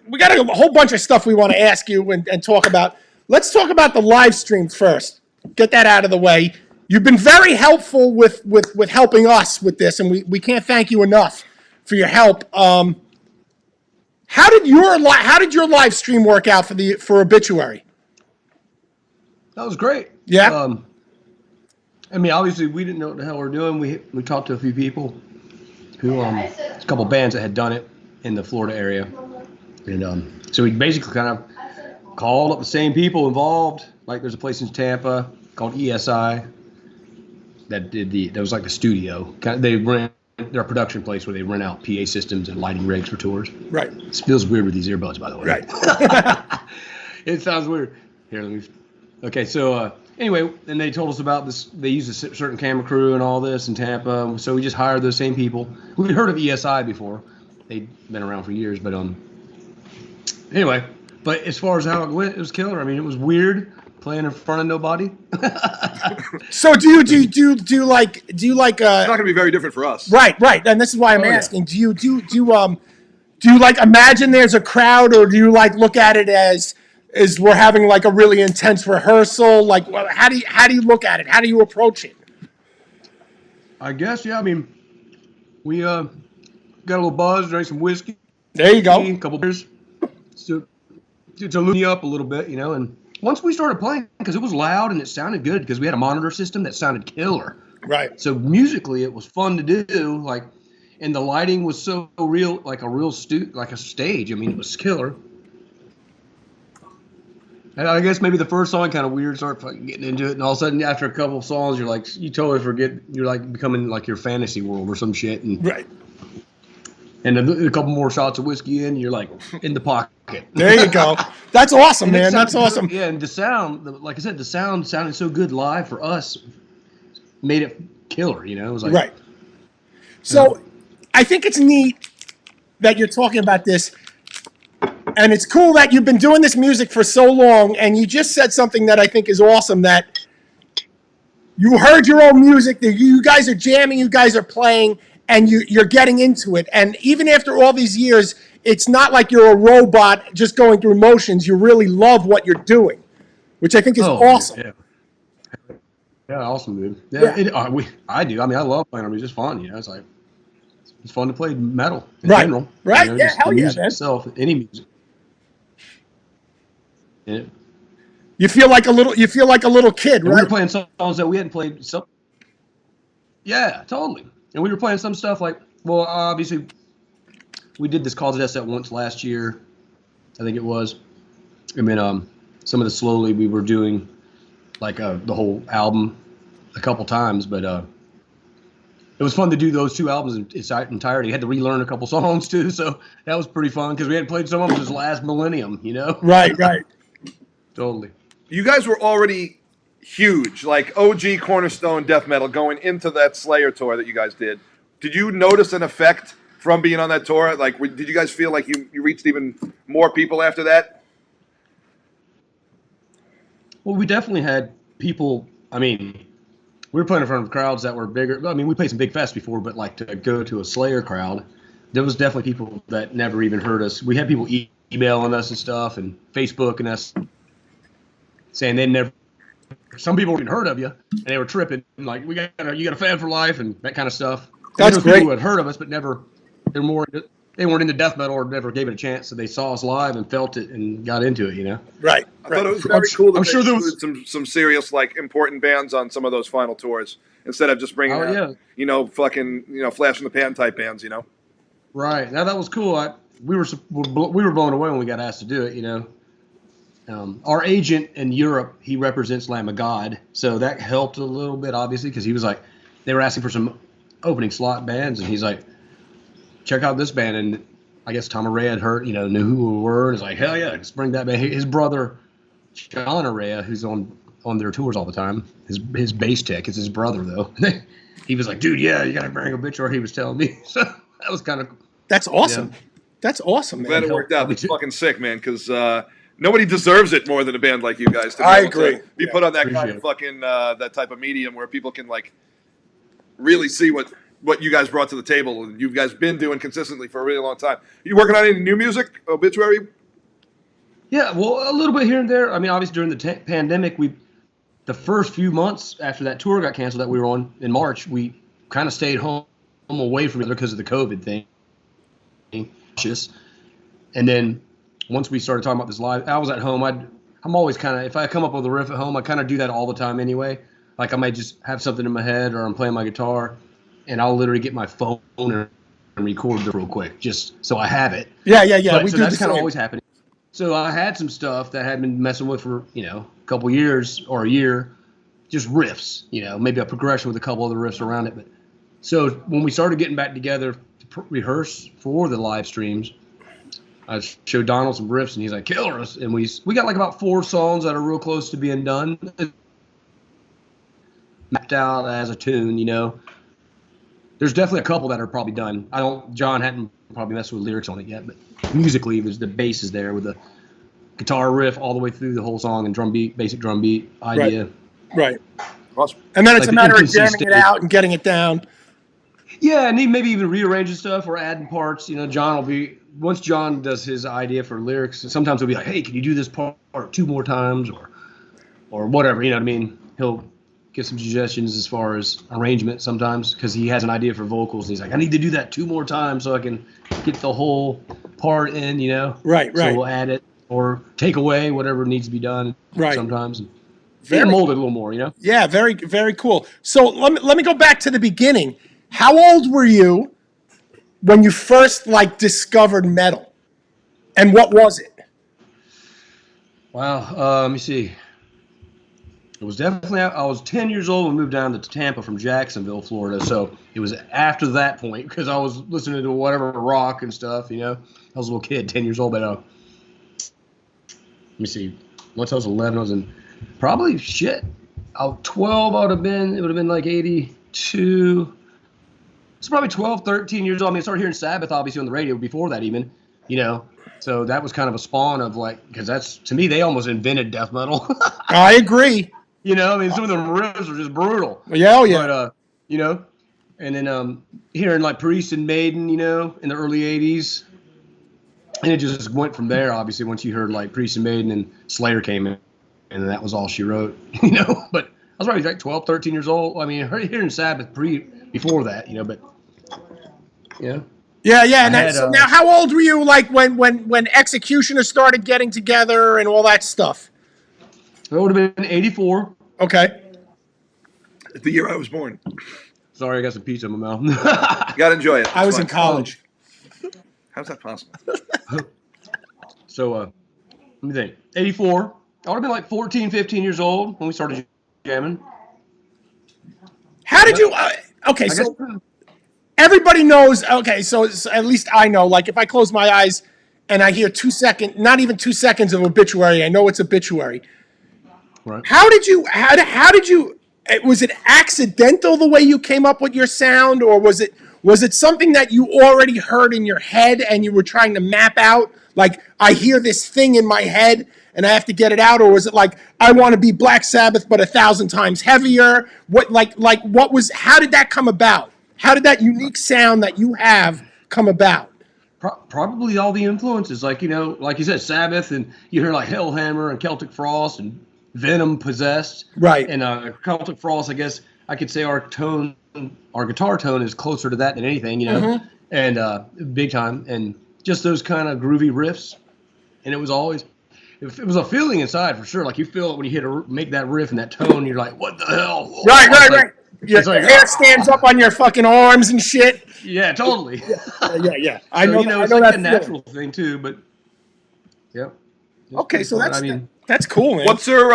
we got a whole bunch of stuff we want to ask you and talk about. Let's talk about the live stream first. Get that out of the way. You've been very helpful with helping us with this, and we can't thank you enough for your help. How did your live stream work out for Obituary? That was great. Yeah. I mean, obviously, we didn't know what the hell we were doing. We talked to a few people who, a couple bands that had done it in the Florida area. And so we basically kind of called up the same people involved. Like there's a place in Tampa called ESI that was like the studio. They rent their production place where they rent out PA systems and lighting rigs for tours. Right. It feels weird with these earbuds, by the way. Right. It sounds weird. Here, let me. Okay, so anyway, and they told us about this. They use a certain camera crew and all this in Tampa. So we just hired those same people. We'd heard of ESI before. They'd been around for years, but anyway, But as far as how it went, it was killer. I mean, it was weird playing in front of nobody. So do you like It's not going to be very different for us. right, and this is why I'm Oh, yeah. asking. Do you like imagine there's a crowd, or do you like look at it as we're having like a really intense rehearsal? Like, how do you look at it? How do you approach it? I guess, yeah. I mean, we got a little buzz, drank some whiskey, There you go. a couple beers, to loosen you up a little bit, you know. And once we started playing, because it was loud and it sounded good, because we had a monitor system that sounded killer. Right. So musically, it was fun to do. Like, and the lighting was so real, like a real like a stage. I mean, it was killer. And I guess maybe the first song kind of weird, start fucking getting into it, and all of a sudden, after a couple of songs, you're like, you totally forget, you're like becoming like your fantasy world or some shit. And Right. And a couple more shots of whiskey in, you're like in the pocket. There you go. That's awesome, And it man. That's sounded awesome. good. Yeah, and the sound, like I said, the sound sounded so good live for us, made it killer. You know, it was like Right. So I think it's neat that you're talking about this. And it's cool that you've been doing this music for so long, and you just said something that I think is awesome, that you heard your own music, that you guys are jamming, you guys are playing, and you're getting into it. And even after all these years, it's not like you're a robot just going through motions. You really love what you're doing, which I think is awesome. Yeah, awesome, dude. Yeah. Yeah, I do. I mean, I love playing. I mean, it's just fun. You know, it's like it's fun to play metal in Right. general. Right. You know, Yeah, just hell the yeah, music man. itself, any music. Yeah. You feel like a little kid, And we right? were playing songs that we hadn't played. Yeah, totally. And we were playing some stuff like, well, obviously, we did this Cause Death set once last year, I think it was. I mean, some of the Slowly we were doing, like the whole album, a couple times, but it was fun to do those two albums in its entirety. Had to relearn a couple songs too, so that was pretty fun because we hadn't played some of them since last millennium, you know. Right. Totally. You guys were already huge, like OG Cornerstone death metal going into that Slayer tour that you guys did. Did you notice an effect from being on that tour? Like, did you guys feel like you reached even more people after that? Well, we definitely had people. I mean, we were playing in front of crowds that were bigger. I mean, we played some big fests before, but like to go to a Slayer crowd, there was definitely people that never even heard us. We had people emailing us and stuff and Facebooking us, saying they never. Some people hadn't heard of you, and they were tripping. Like, you got a fan for life and that kind of stuff. That's great. People who had heard of us, but never. They weren't into death metal or never gave it a chance, so they saw us live and felt it and got into it. You know. Right. I thought it was very cool that I'm they sure there included some serious, like, important bands on some of those final tours instead of just bringing out, flash in the pan type bands, you know. Right. Now that was cool. We were blown away when we got asked to do it. You know. Our agent in Europe, he represents Lamb of God, so that helped a little bit, obviously, because he was like, they were asking for some opening slot bands, and he's like, check out this band, and I guess Tom Araya had heard, knew who we were, and he's like, hell yeah, let's bring that band. His brother, John Araya, who's on their tours all the time, his bass tech is his brother, though. He was like, dude, yeah, you got to bring Obituary, he was telling me, so that was kind of cool. That's awesome. Yeah. That's awesome, man. Glad it worked out. It's fucking sick, man, because nobody deserves it more than a band like you guys. To be I able to agree. be put on that kind Appreciate of fucking that type of medium where people can like really see what you guys brought to the table and you guys been doing consistently for a really long time. You working on any new music, Obituary? Yeah, well, a little bit here and there. I mean, obviously during the pandemic, the first few months after that tour got canceled that we were on in March, we kind of stayed home away from each other because of the COVID thing. And then once we started talking about this live, I was at home. I'm always kind of, if I come up with a riff at home, I kind of do that all the time anyway. Like I might just have something in my head or I'm playing my guitar and I'll literally get my phone and record it real quick just so I have it. Yeah. But, so that's kind of always happening. So I had some stuff that I had been messing with for, a couple years or a year, just riffs, maybe a progression with a couple other riffs around it. But so when we started getting back together to rehearse for the live streams, I showed Donald some riffs, and he's like, "Killer us!" And we got like about 4 songs that are real close to being done, mapped out as a tune. There's definitely a couple that are probably done. John hadn't probably messed with lyrics on it yet, but musically, the bass is there with guitar riff all the way through the whole song and drum beat, basic drum beat idea. Right. Awesome. And then it's Like a the matter of infancy jamming it stage. out and getting it down. Yeah, and maybe even rearranging stuff or adding parts. John will be, once John does his idea for lyrics, sometimes he'll be like, hey, can you do this part 2 more times or whatever, you know what I mean? He'll give some suggestions as far as arrangement sometimes because he has an idea for vocals. And he's like, I need to do that 2 more times so I can get the whole part in, Right. So we'll add it or take away whatever needs to be done sometimes. Very molded a little more, Yeah, very, very cool. So let me go back to the beginning. How old were you when you first discovered metal? And what was it? Wow. Let me see. It was definitely, I was 10 years old when we moved down to Tampa from Jacksonville, Florida. So it was after that point because I was listening to whatever rock and stuff, I was a little kid, 10 years old. But let me see. Once I was 11, I was in probably 12, it would have been like 82. It's probably 12, 13 years old. I mean, I started hearing Sabbath obviously on the radio before that even, So that was kind of a spawn of because that's, to me, they almost invented death metal. I agree. Some of the riffs are just brutal. Yeah, yeah. But, and then hearing Priest and Maiden, in the early 80s. And it just went from there, obviously, once you heard Priest and Maiden and Slayer came in. And that was all she wrote, But I was probably 12, 13 years old. I mean, hearing Sabbath before that, but, Yeah. Now, how old were you when Executioner started getting together and all that stuff? It would have been 84. Okay. The year I was born. Sorry, I got some pizza in my mouth. You got to enjoy it. I was in college. How's that possible? So, let me think. 84. I would have been 14, 15 years old when we started jamming. How did you... okay, so everybody knows... Okay, so at least I know. If I close my eyes and I hear 2 seconds... Not even 2 seconds of Obituary, I know it's Obituary. Right. How did you... Was it accidental the way you came up with your sound? Or was it something that you already heard in your head and you were trying to map out? I hear this thing in my head and I have to get it out, or was it I want to be Black Sabbath but 1,000 times heavier? How did that come about? How did that unique sound that you have come about? Probably all the influences, like you said, Sabbath, and you hear Hellhammer and Celtic Frost and Venom Possessed, right? And Celtic Frost, I guess I could say our guitar tone is closer to that than anything, and big time, and just those kind of groovy riffs, and it was always. It was a feeling inside for sure. You feel it when you make that riff and that tone. You're like, what the hell? Right. Your hair stands up on your fucking arms and shit. Yeah, totally. Yeah. I know. It's a natural thing too, but yeah. Okay, so that's cool, man. What's your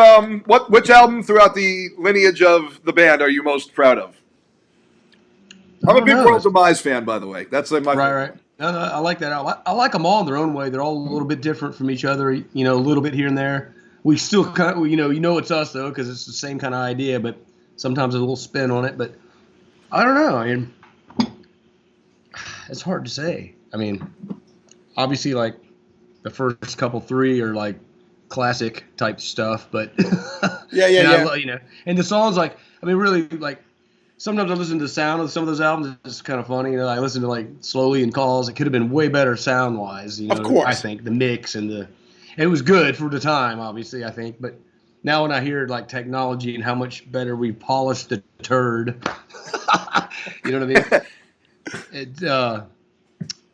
which album throughout the lineage of the band are you most proud of? I'm a big World Demise fan, by the way. That's my right. No, I like that. I like them all in their own way. They're all a little bit different from each other, a little bit here and there. We still kind of, it's us, though, because it's the same kind of idea, but sometimes a little spin on it. But I don't know. I mean, it's hard to say. I mean, obviously, the first couple 3 are, classic type stuff, but yeah. And the songs, really, sometimes I listen to the sound of some of those albums. It's kind of funny. I listen to Slowly and Calls. It could have been way better sound wise. Of course. I think the mix and it was good for the time, obviously, I think. But now when I hear technology and how much better we polished the turd, you know what I mean?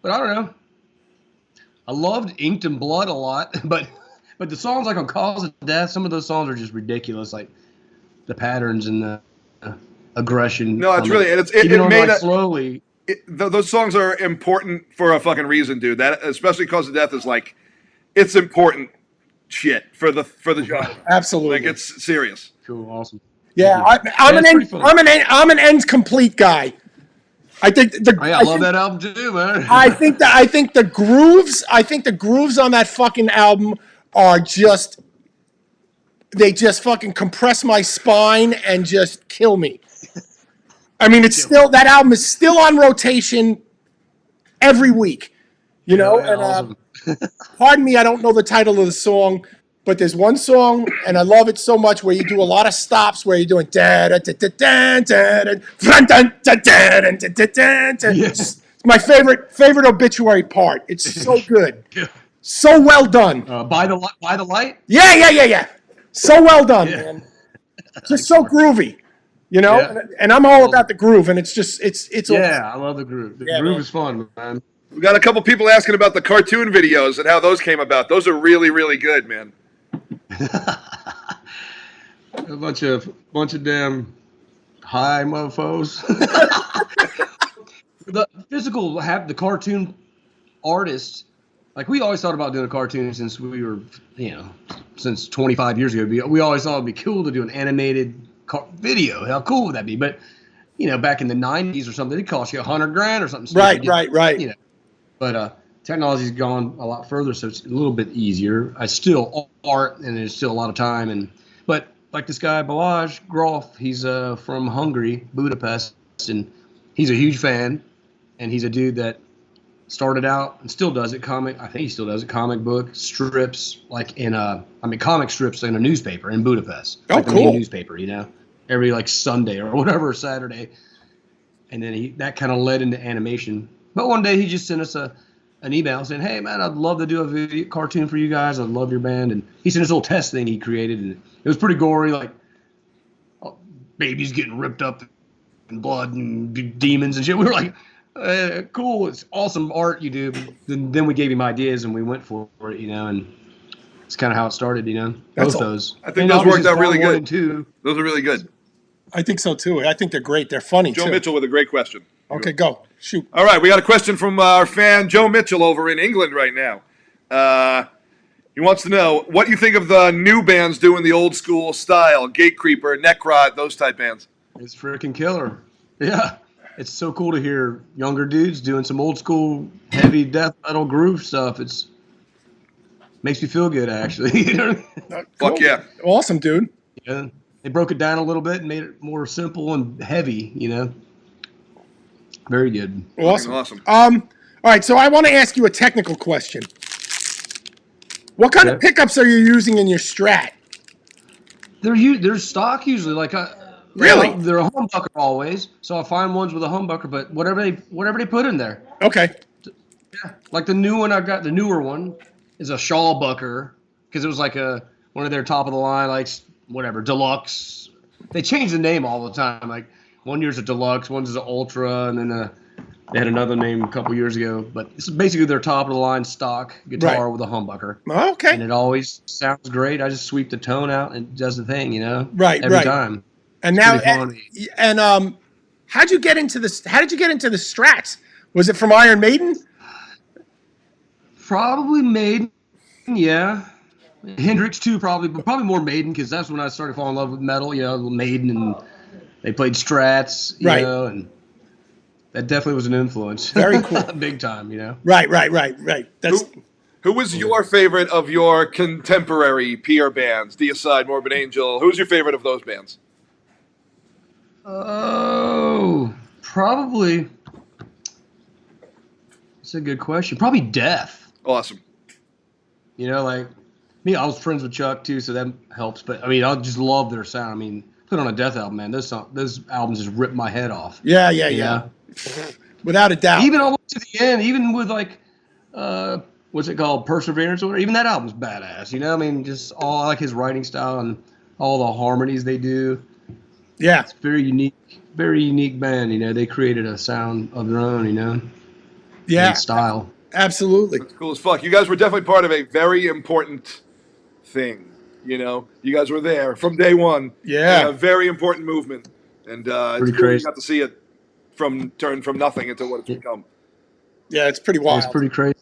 But I don't know. I loved Inked in Blood a lot, but the songs on Cause of Death, some of those songs are just ridiculous. The patterns and the aggression. No, it's really it made slowly. Those songs are important for a fucking reason, dude. That especially Cause of Death is it's important shit for the genre. Absolutely, it's serious. Cool, awesome. Yeah, I'm an ends complete guy. I think I love that album too, man. I think the grooves on that fucking album are just. They just fucking compress my spine and just kill me. I mean, that album is still on rotation every week, and awesome. pardon me, I don't know the title of the song, but there's one song, and I love it so much, where you do a lot of stops, where you're doing da da da da da da da da da da da da. It's my favorite Obituary part. It's so good, so well done. By the light. Yeah. So well done, man. Just so groovy, you know. Yeah. And I'm all about the groove, and it's just it's. Yeah, I love the groove. The groove man. is fun, man. We got a couple people asking about the cartoon videos and how those came about. Those are really, really good, man. A bunch of damn high mofos. The physical have the cartoon artists. Like, we always thought about doing a cartoon since we were, since 25 years ago. We always thought it'd be cool to do an animated video. How cool would that be? But, back in the 90s or something, it cost you $100,000 or something. Right. But technology's gone a lot further, so it's a little bit easier. It's still art, and there's still a lot of time. But like this guy, Balázs Grof, he's from Hungary, Budapest, and he's a huge fan. And he's a dude that started out and still does it. I think he still does it. Comic book strips, comic strips in a newspaper in Budapest. Oh, like cool. The main newspaper, every Sunday or whatever, Saturday. And then that kind of led into animation. But one day he just sent us an email saying, "Hey man, I'd love to do a video cartoon for you guys. I love your band." And he sent this little test thing he created, and it was pretty gory, like babies getting ripped up and blood and demons and shit. We were like, cool, it's awesome art you do. Then we gave him ideas and we went for it, and it's kind of how it started, Both those. I think those worked out really good. Too. Those are really good. I think so too. I think they're great. They're funny Joe too. Mitchell with a great question. Okay, go. Shoot. All right, we got a question from our fan Joe Mitchell over in England right now. He wants to know what you think of the new bands doing the old school style, Gatecreeper, Necrot, those type bands. It's freaking killer. Yeah. It's so cool to hear younger dudes doing some old school heavy death metal groove stuff. It's makes me feel good, actually. Fuck yeah. Awesome, dude. Yeah. They broke it down a little bit and made it more simple and heavy, Very good. Awesome. All right, so I want to ask you a technical question. What kind of pickups are you using in your Strat? They're stock usually, Really? They're a humbucker always, so I find ones with a humbucker, but whatever they put in there. Okay. Yeah, like the new one I got, the newer one is a shawl bucker because it was like one of their top of the line, deluxe. They change the name all the time. Like one year's a deluxe, one's an ultra, and then they had another name a couple years ago. But it's basically their top of the line stock guitar with a humbucker. Okay. And it always sounds great. I just sweep the tone out and it does the thing, Right. Every time. And now, how'd you get into this? How did you get into the Strats? Was it from Iron Maiden? Probably Maiden, yeah. Hendrix too, probably, but probably more Maiden because that's when I started falling in love with metal. Maiden, and they played Strats, and that definitely was an influence. Very cool, big time, Right. That's who was your favorite of your contemporary peer bands? Deicide, Morbid Angel. Who's your favorite of those bands? Oh, probably. That's a good question. Probably Death. Awesome. Me, I was friends with Chuck too, so that helps. But I just love their sound. Put on a Death album, man. Those albums just rip my head off. Yeah. Without a doubt. Even all the way to the end, even with what's it called, Perseverance or whatever. Even that album's badass. Just all I like his writing style and all the harmonies they do. Yeah. It's very unique band. They created a sound of their own. Yeah. And style. Absolutely. That's cool as fuck. You guys were definitely part of a very important thing. You guys were there from day one. Yeah. A very important movement. And it's cool you got to see it turn from nothing into what it's become. Yeah, it's pretty wild. It's pretty crazy.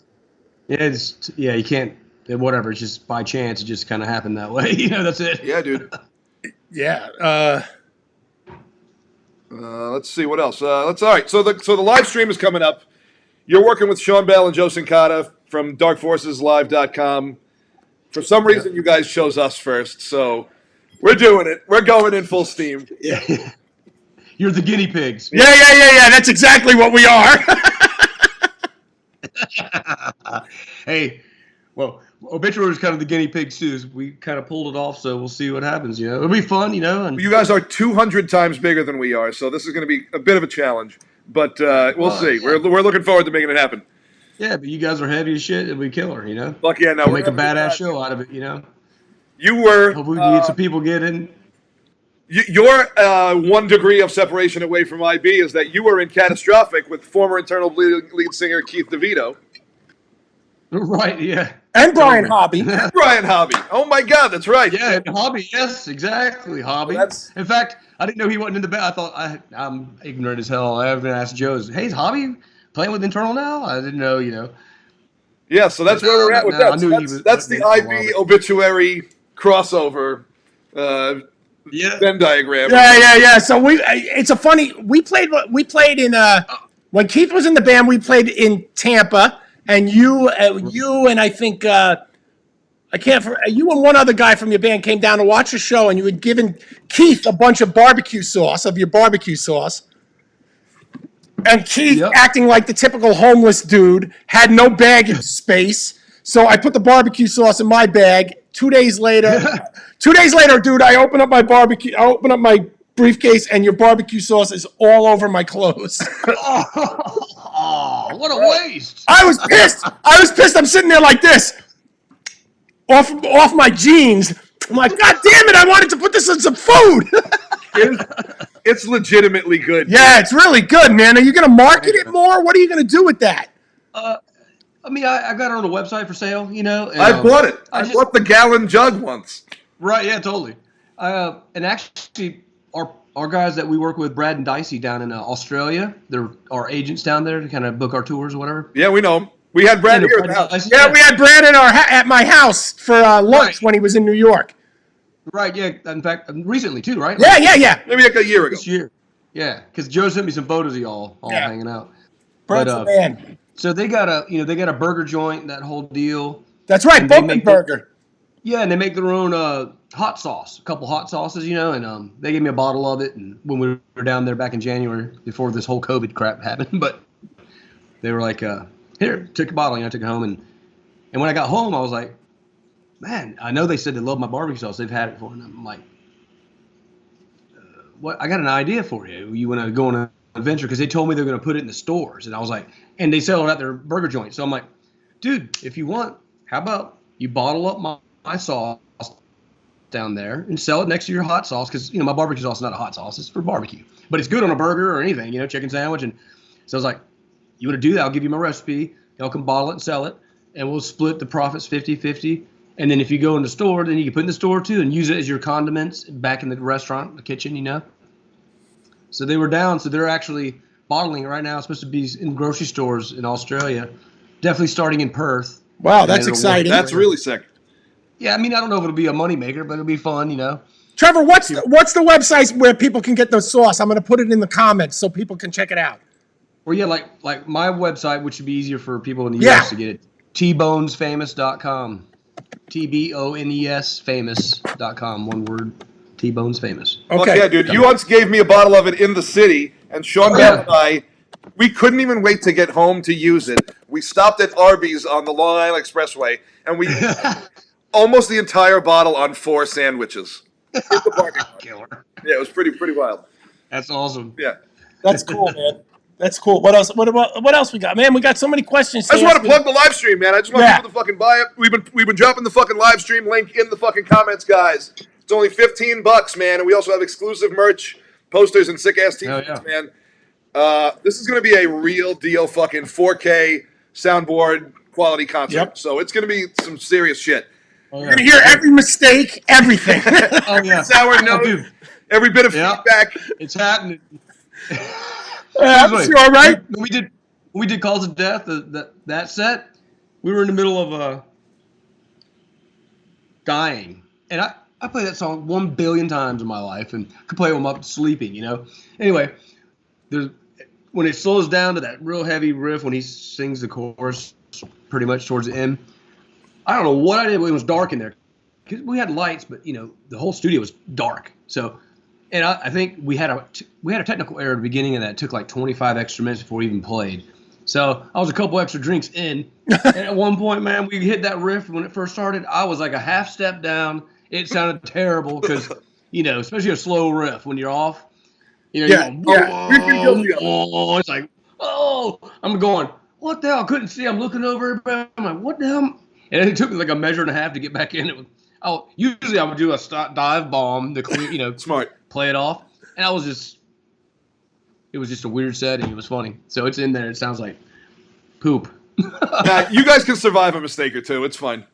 Yeah, you can't, whatever. It's just by chance. It just kind of happened that way. That's it. Yeah, dude. Yeah. Let's see what else. All right. So the live stream is coming up. You're working with Sean Bell and Joe Sincata from DarkForcesLive.com. For some reason, you guys chose us first, so we're doing it. We're going in full steam. Yeah. You're the guinea pigs. Yeah. That's exactly what we are. Hey, Well, Obituary was kind of the guinea pig too. So we kind of pulled it off, so we'll see what happens. It'll be fun, And You guys are 200 times bigger than we are, so this is going to be a bit of a challenge. But we'll see. Yeah. We're looking forward to making it happen. yeah, but you guys are heavy as shit, and we killer, Fuck yeah, no, We'll we're make a having badass time. show out of it, You were Hopefully, we can get some people get in. Your 1 degree of separation away from IB is that you were in Catastrophic with former Internal Bleeding lead singer Keith DeVito. Right, yeah. And Brian Hobby. Brian Hobby. Oh my God, that's right. Yeah, Hobby. Yes, exactly, Hobby. In fact, I didn't know he wasn't in the band. I thought I'm ignorant as hell. I haven't asked Joe. Hey, is Hobby playing with Internal now? I didn't know. Yeah, so that's where we're at with No, I that. knew So he was- that's the yeah, IB Obituary crossover Yeah. Venn diagram. Yeah. So we played in when Keith was in the band, we played in Tampa, and you and I think you and one other guy from your band came down to watch the show, and you had given Keith a bunch of your barbecue sauce. And Keith, Yep. acting like the typical homeless dude, had no baggage space. So I put the barbecue sauce in my bag. 2 days later, dude, I open up my briefcase, and your barbecue sauce is all over my clothes. Oh, what a waste! I was pissed. I'm sitting there like this, off my jeans. I'm like, God damn it! I wanted to put this in some food. It's legitimately good. Yeah, it's really good, man. Are you going to market it more? What are you going to do with that? I got it on the website for sale. And, I bought it. I bought the gallon jug once. Right? Yeah, totally. And actually, our guys that we work with, Brad and Daisies down in Australia, they're our agents down there to kind of book our tours or whatever. Yeah, we know him. We had Brad here at the house. Yeah, we had Brad at my house for lunch when he was in New York. Right, yeah. In fact, recently too, right? Yeah. Maybe like a year ago. This year. Yeah, because Joe sent me some photos of y'all all hanging out. Brad's the man. So they got a burger joint, that whole deal. That's right, And they Boatman make Burger. Yeah, and they make their own hot sauce, a couple hot sauces, and they gave me a bottle of it. And when we were down there back in January, before this whole COVID crap happened, but they were like, "Here, took a bottle." I took it home, and when I got home, I was like, "Man, I know they said they love my barbecue sauce. They've had it for," and I'm like, "What? I got an idea for you. You want to go on an adventure?" Because they told me they're going to put it in the stores, and I was like, and they sell it at their burger joint. So I'm like, "Dude, if you want, how about you bottle up my sauce down there and sell it next to your hot sauce, because my barbecue sauce is not a hot sauce, it's for barbecue, but it's good on a burger or anything, chicken sandwich." And so I was like, "You want to do that? I'll give you my recipe. Y'all can bottle it and sell it, and we'll split the profits 50-50. And then if you go in the store, then you can put it in the store too and use it as your condiments back in the restaurant, the kitchen, So they were down. So they're actually bottling it right now. It's supposed to be in grocery stores in Australia, definitely starting in Perth. Wow, that's exciting. That's really sick. Yeah, I don't know if it'll be a moneymaker, but it'll be fun, Trevor, what's the website where people can get the sauce? I'm going to put it in the comments so people can check it out. Well, yeah, like my website, which would be easier for people in the US to get it, tbonesfamous.com. TBONES famous.com. One word, T-Bones Famous. Okay. Fuck yeah, dude. You once gave me a bottle of it in the city, and Sean Bell and I, we couldn't even wait to get home to use it. We stopped at Arby's on the Long Island Expressway, and we almost the entire bottle on 4 sandwiches. Killer. Yeah, it was pretty wild. That's awesome. Yeah. That's cool, man. That's cool. What else? What else we got, man? We got so many questions. I just want to plug the live stream, man. I just want people to fucking buy it. We've been dropping the fucking live stream link in the fucking comments, guys. It's only $15, man, and we also have exclusive merch, posters, and sick ass t-shirts, man. This is gonna be a real deal, fucking 4K soundboard quality concert. Yep. So it's gonna be some serious shit. You're gonna hear every mistake, everything. Oh yeah. Sour note, every bit of feedback. It's happening. I'm sure, right? When we did Calls of Death, that set, we were in the middle of dying, and I played that song 1 billion times in my life, and could play it when I'm sleeping, Anyway, when it slows down to that real heavy riff when he sings the chorus, pretty much towards the end, I don't know what I did, but it was dark in there because we had lights, but the whole studio was dark. So. And I think we had a technical error at the beginning of that. It took like 25 extra minutes before we even played. So I was a couple extra drinks in. And at one point, man, we hit that riff when it first started. I was like a half step down. It sounded terrible because, especially a slow riff when you're off, you're going, Yeah. We've been guilty of it. whoa. It's like, oh, I'm going, what the hell? I couldn't see. I'm looking over everybody. I'm like, what the hell? And it took me like a measure and a half to get back in. Usually I would do a dive bomb to clear, Smart. play it off. And it was just a weird setting. It was funny. So it's in there. It sounds like poop. Nah, you guys can survive a mistake or two. It's fine.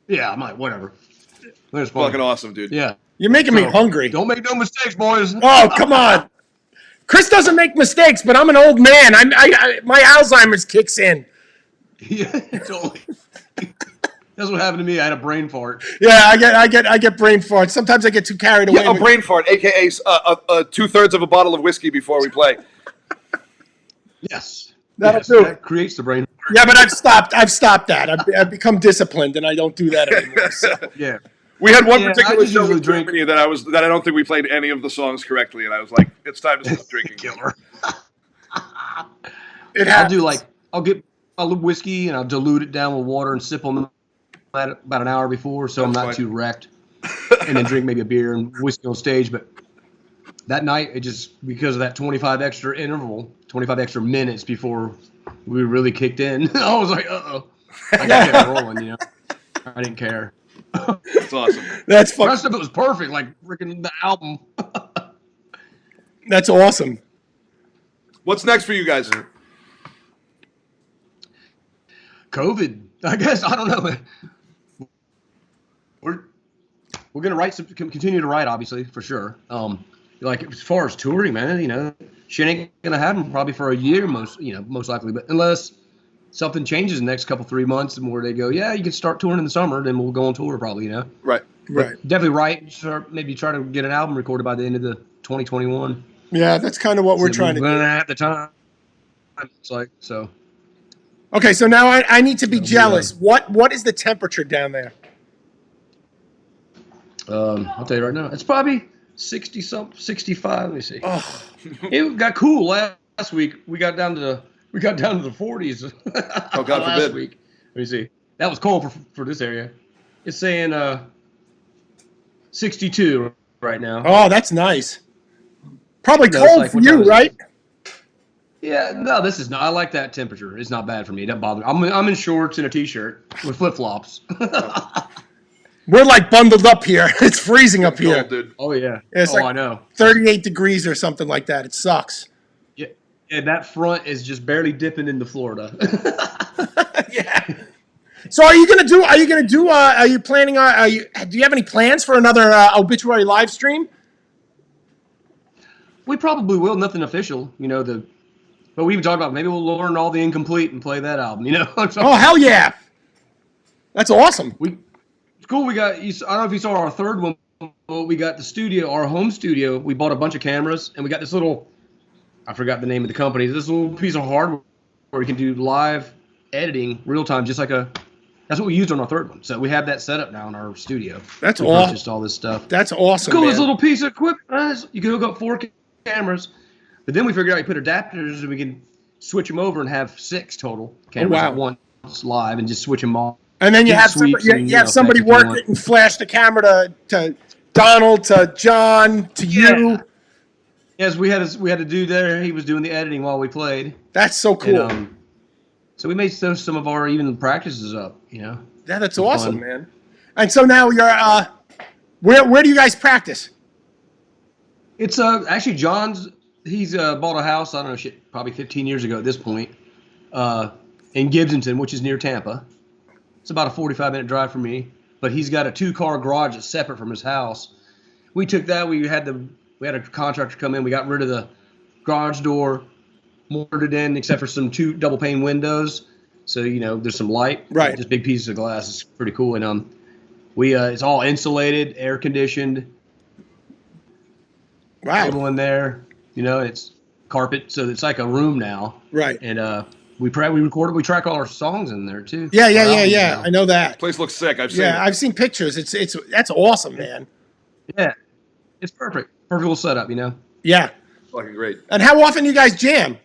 Yeah, I'm like, whatever. It's Fucking awesome, dude. Yeah. You're making me hungry. Don't make no mistakes, boys. Oh, come on. Chris doesn't make mistakes, but I'm an old man. My Alzheimer's kicks in. Yeah, totally. That's what happened to me. I had a brain fart. Yeah, I get brain farts. Sometimes I get too carried away. Yeah, a brain fart, aka 2/3 of a bottle of whiskey before we play. Yes. That'll do. That creates the brain fart. Yeah, but I've stopped that. I've become disciplined, and I don't do that anymore. So. Yeah. We had one Yeah, particular I just show usually with Germany that I don't think we played any of the songs correctly, and I was like, it's time to stop drinking. Killer. I'll get a little whiskey and I'll dilute it down with water and sip on them about an hour before, so I'm not too wrecked. And then drink maybe a beer and whiskey on stage. But that night, it just, because of that 25 extra minutes before we really kicked in, I was like, uh-oh. I got kept rolling, I didn't care. That's awesome. That's The fucking. rest of it was perfect, like freaking the album. That's awesome. What's next for you guys? COVID, I guess. I don't know. We're gonna continue to write, obviously, for sure. Like as far as touring, man, shit ain't gonna happen probably for a year, most likely. But unless something changes in the next couple 3 months, and where they go, yeah, you can start touring in the summer, then we'll go on tour probably, Right. Definitely write. Maybe try to get an album recorded by the end of the 2021. Yeah, that's kind of what we're trying to do. At the time, it's like so. Okay, so now I need to be jealous. What is the temperature down there? I'll tell you right now, it's probably 60-something, 65. Let me see. Oh. It got cool last week. We got down to the 40s. Oh, God last forbid. week. Let me see. That was cold for this area. It's saying 62 right now. Oh, that's nice. Probably No, it's cold like, for what you, time is it? right? Yeah, no, this is not. I like that temperature. It's not bad for me. It doesn't bother me. I'm in shorts and a t-shirt with flip-flops. We're like bundled up here. It's freezing up here. Cold, dude. Oh yeah. It's I know. 38 degrees or something like that. It sucks. Yeah, and that front is just barely dipping into Florida. Yeah. So are you planning do you have any plans for another Obituary live stream? We probably will. Nothing official, but we even talked about maybe we'll learn all the incomplete and play that album. Oh, hell yeah. That's awesome. It's cool. I don't know if you saw our third one, but we got the studio, our home studio. We bought a bunch of cameras and we got this little, I forgot the name of the company, this little piece of hardware where we can do live editing real time, that's what we used on our third one. So we have that set up now in our studio. That's we awesome. purchased all this stuff. That's awesome. Cool, man. this little piece of equipment. You can hook up 4 cameras, but then we figured out you put adapters and we can switch them over and have 6 total cameras at once live and just switch them off. And then you have somebody work it and flash the camera to Donald, to John, to you. Yes, we had a dude there. He was doing the editing while we played. That's so cool. And, so we made some of our even practices up. Yeah, that's awesome, man. And so now you're where do you guys practice? It's actually John's. He's bought a house. I don't know, probably 15 years ago at this point, in Gibsonton, which is near Tampa. It's about a 45-minute drive from me, but he's got a 2-car garage that's separate from his house. We took that. We had a contractor come in. We got rid of the garage door, mortared it in, except for some 2 double pane windows. So there's some light. Right. Just big pieces of glass. It's pretty cool. And it's all insulated, air conditioned. Wow. Table in there. It's carpet, so it's like a room now. Right. And we record it. We track all our songs in there too. Yeah. I know that. Place looks sick. I've seen it. Yeah, I've seen pictures. That's awesome, man. Yeah, it's perfect. Perfect little setup, Yeah. Fucking great. And how often do you guys jam?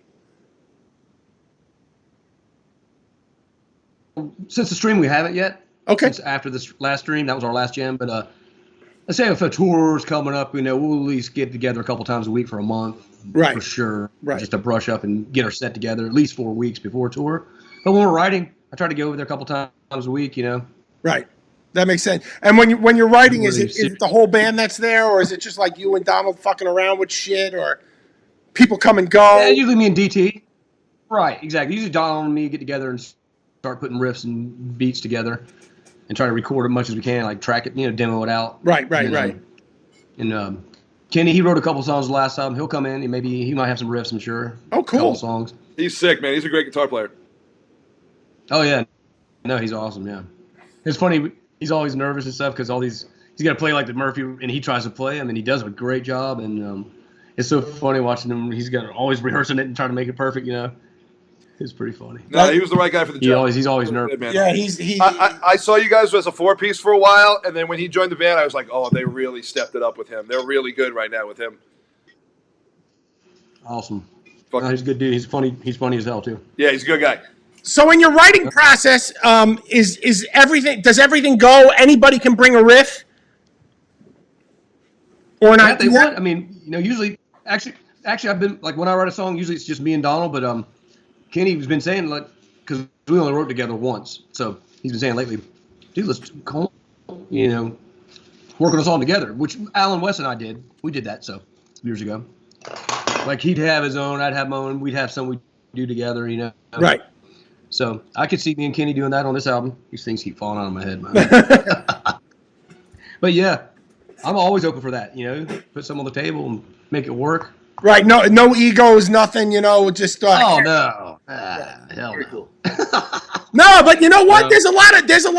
since the stream we haven't yet. Okay. Since after this last stream, that was our last jam. But let's say if a tour is coming up, we'll at least get together a couple times a week for a month, Right. For sure, Right. Just to brush up and get our set together at least 4 weeks before tour. But when we're writing, I try to go over there a couple times a week. Right. That makes sense. And when you're writing, is Really it the whole band that's there, or is it just like you and Donald fucking around with shit, or people come and go? Yeah, usually me and DT. Right, exactly. Usually Donald and me get together and start putting riffs and beats together and try to record as much as we can, like track it, demo it out. Right. And Kenny, he wrote a couple songs the last album. He'll come in and maybe he might have some riffs, I'm sure. Oh, cool. Couple songs. He's sick, man. He's a great guitar player. Oh, yeah. No, he's awesome, yeah. It's funny, he's always nervous and stuff because he's got to play like the Murphy, and he tries to play him, and he does a great job. And it's so funny watching him. He's got always rehearsing it and trying to make it perfect, It's pretty funny. No, he was the right guy for the job. He's always nervous. Man. Yeah, I saw you guys as a 4-piece for a while, and then when he joined the band, I was like, oh, they really stepped it up with him. They're really good right now with him. Awesome. Fuck. No, he's a good dude. He's funny. He's funny as hell too. Yeah, he's a good guy. So in your writing process, is everything? Does everything go? Anybody can bring a riff, or Yeah, not? they would. I mean, usually, actually, I've been like when I write a song, usually it's just me and Donald. But Kenny's been saying like, because we only wrote together once, so he's been saying lately, dude, let's call, work on a song together. Which Alan West and I did. We did that years ago. Like he'd have his own, I'd have my own. We'd have some we do together, Right. So I could see me and Kenny doing that on this album. These things keep falling out of my head, man. But yeah, I'm always open for that. Put some on the table and make it work. Right. No egos, nothing. Just. Oh no. Hell Very no. cool. No, but you know what? No. There's a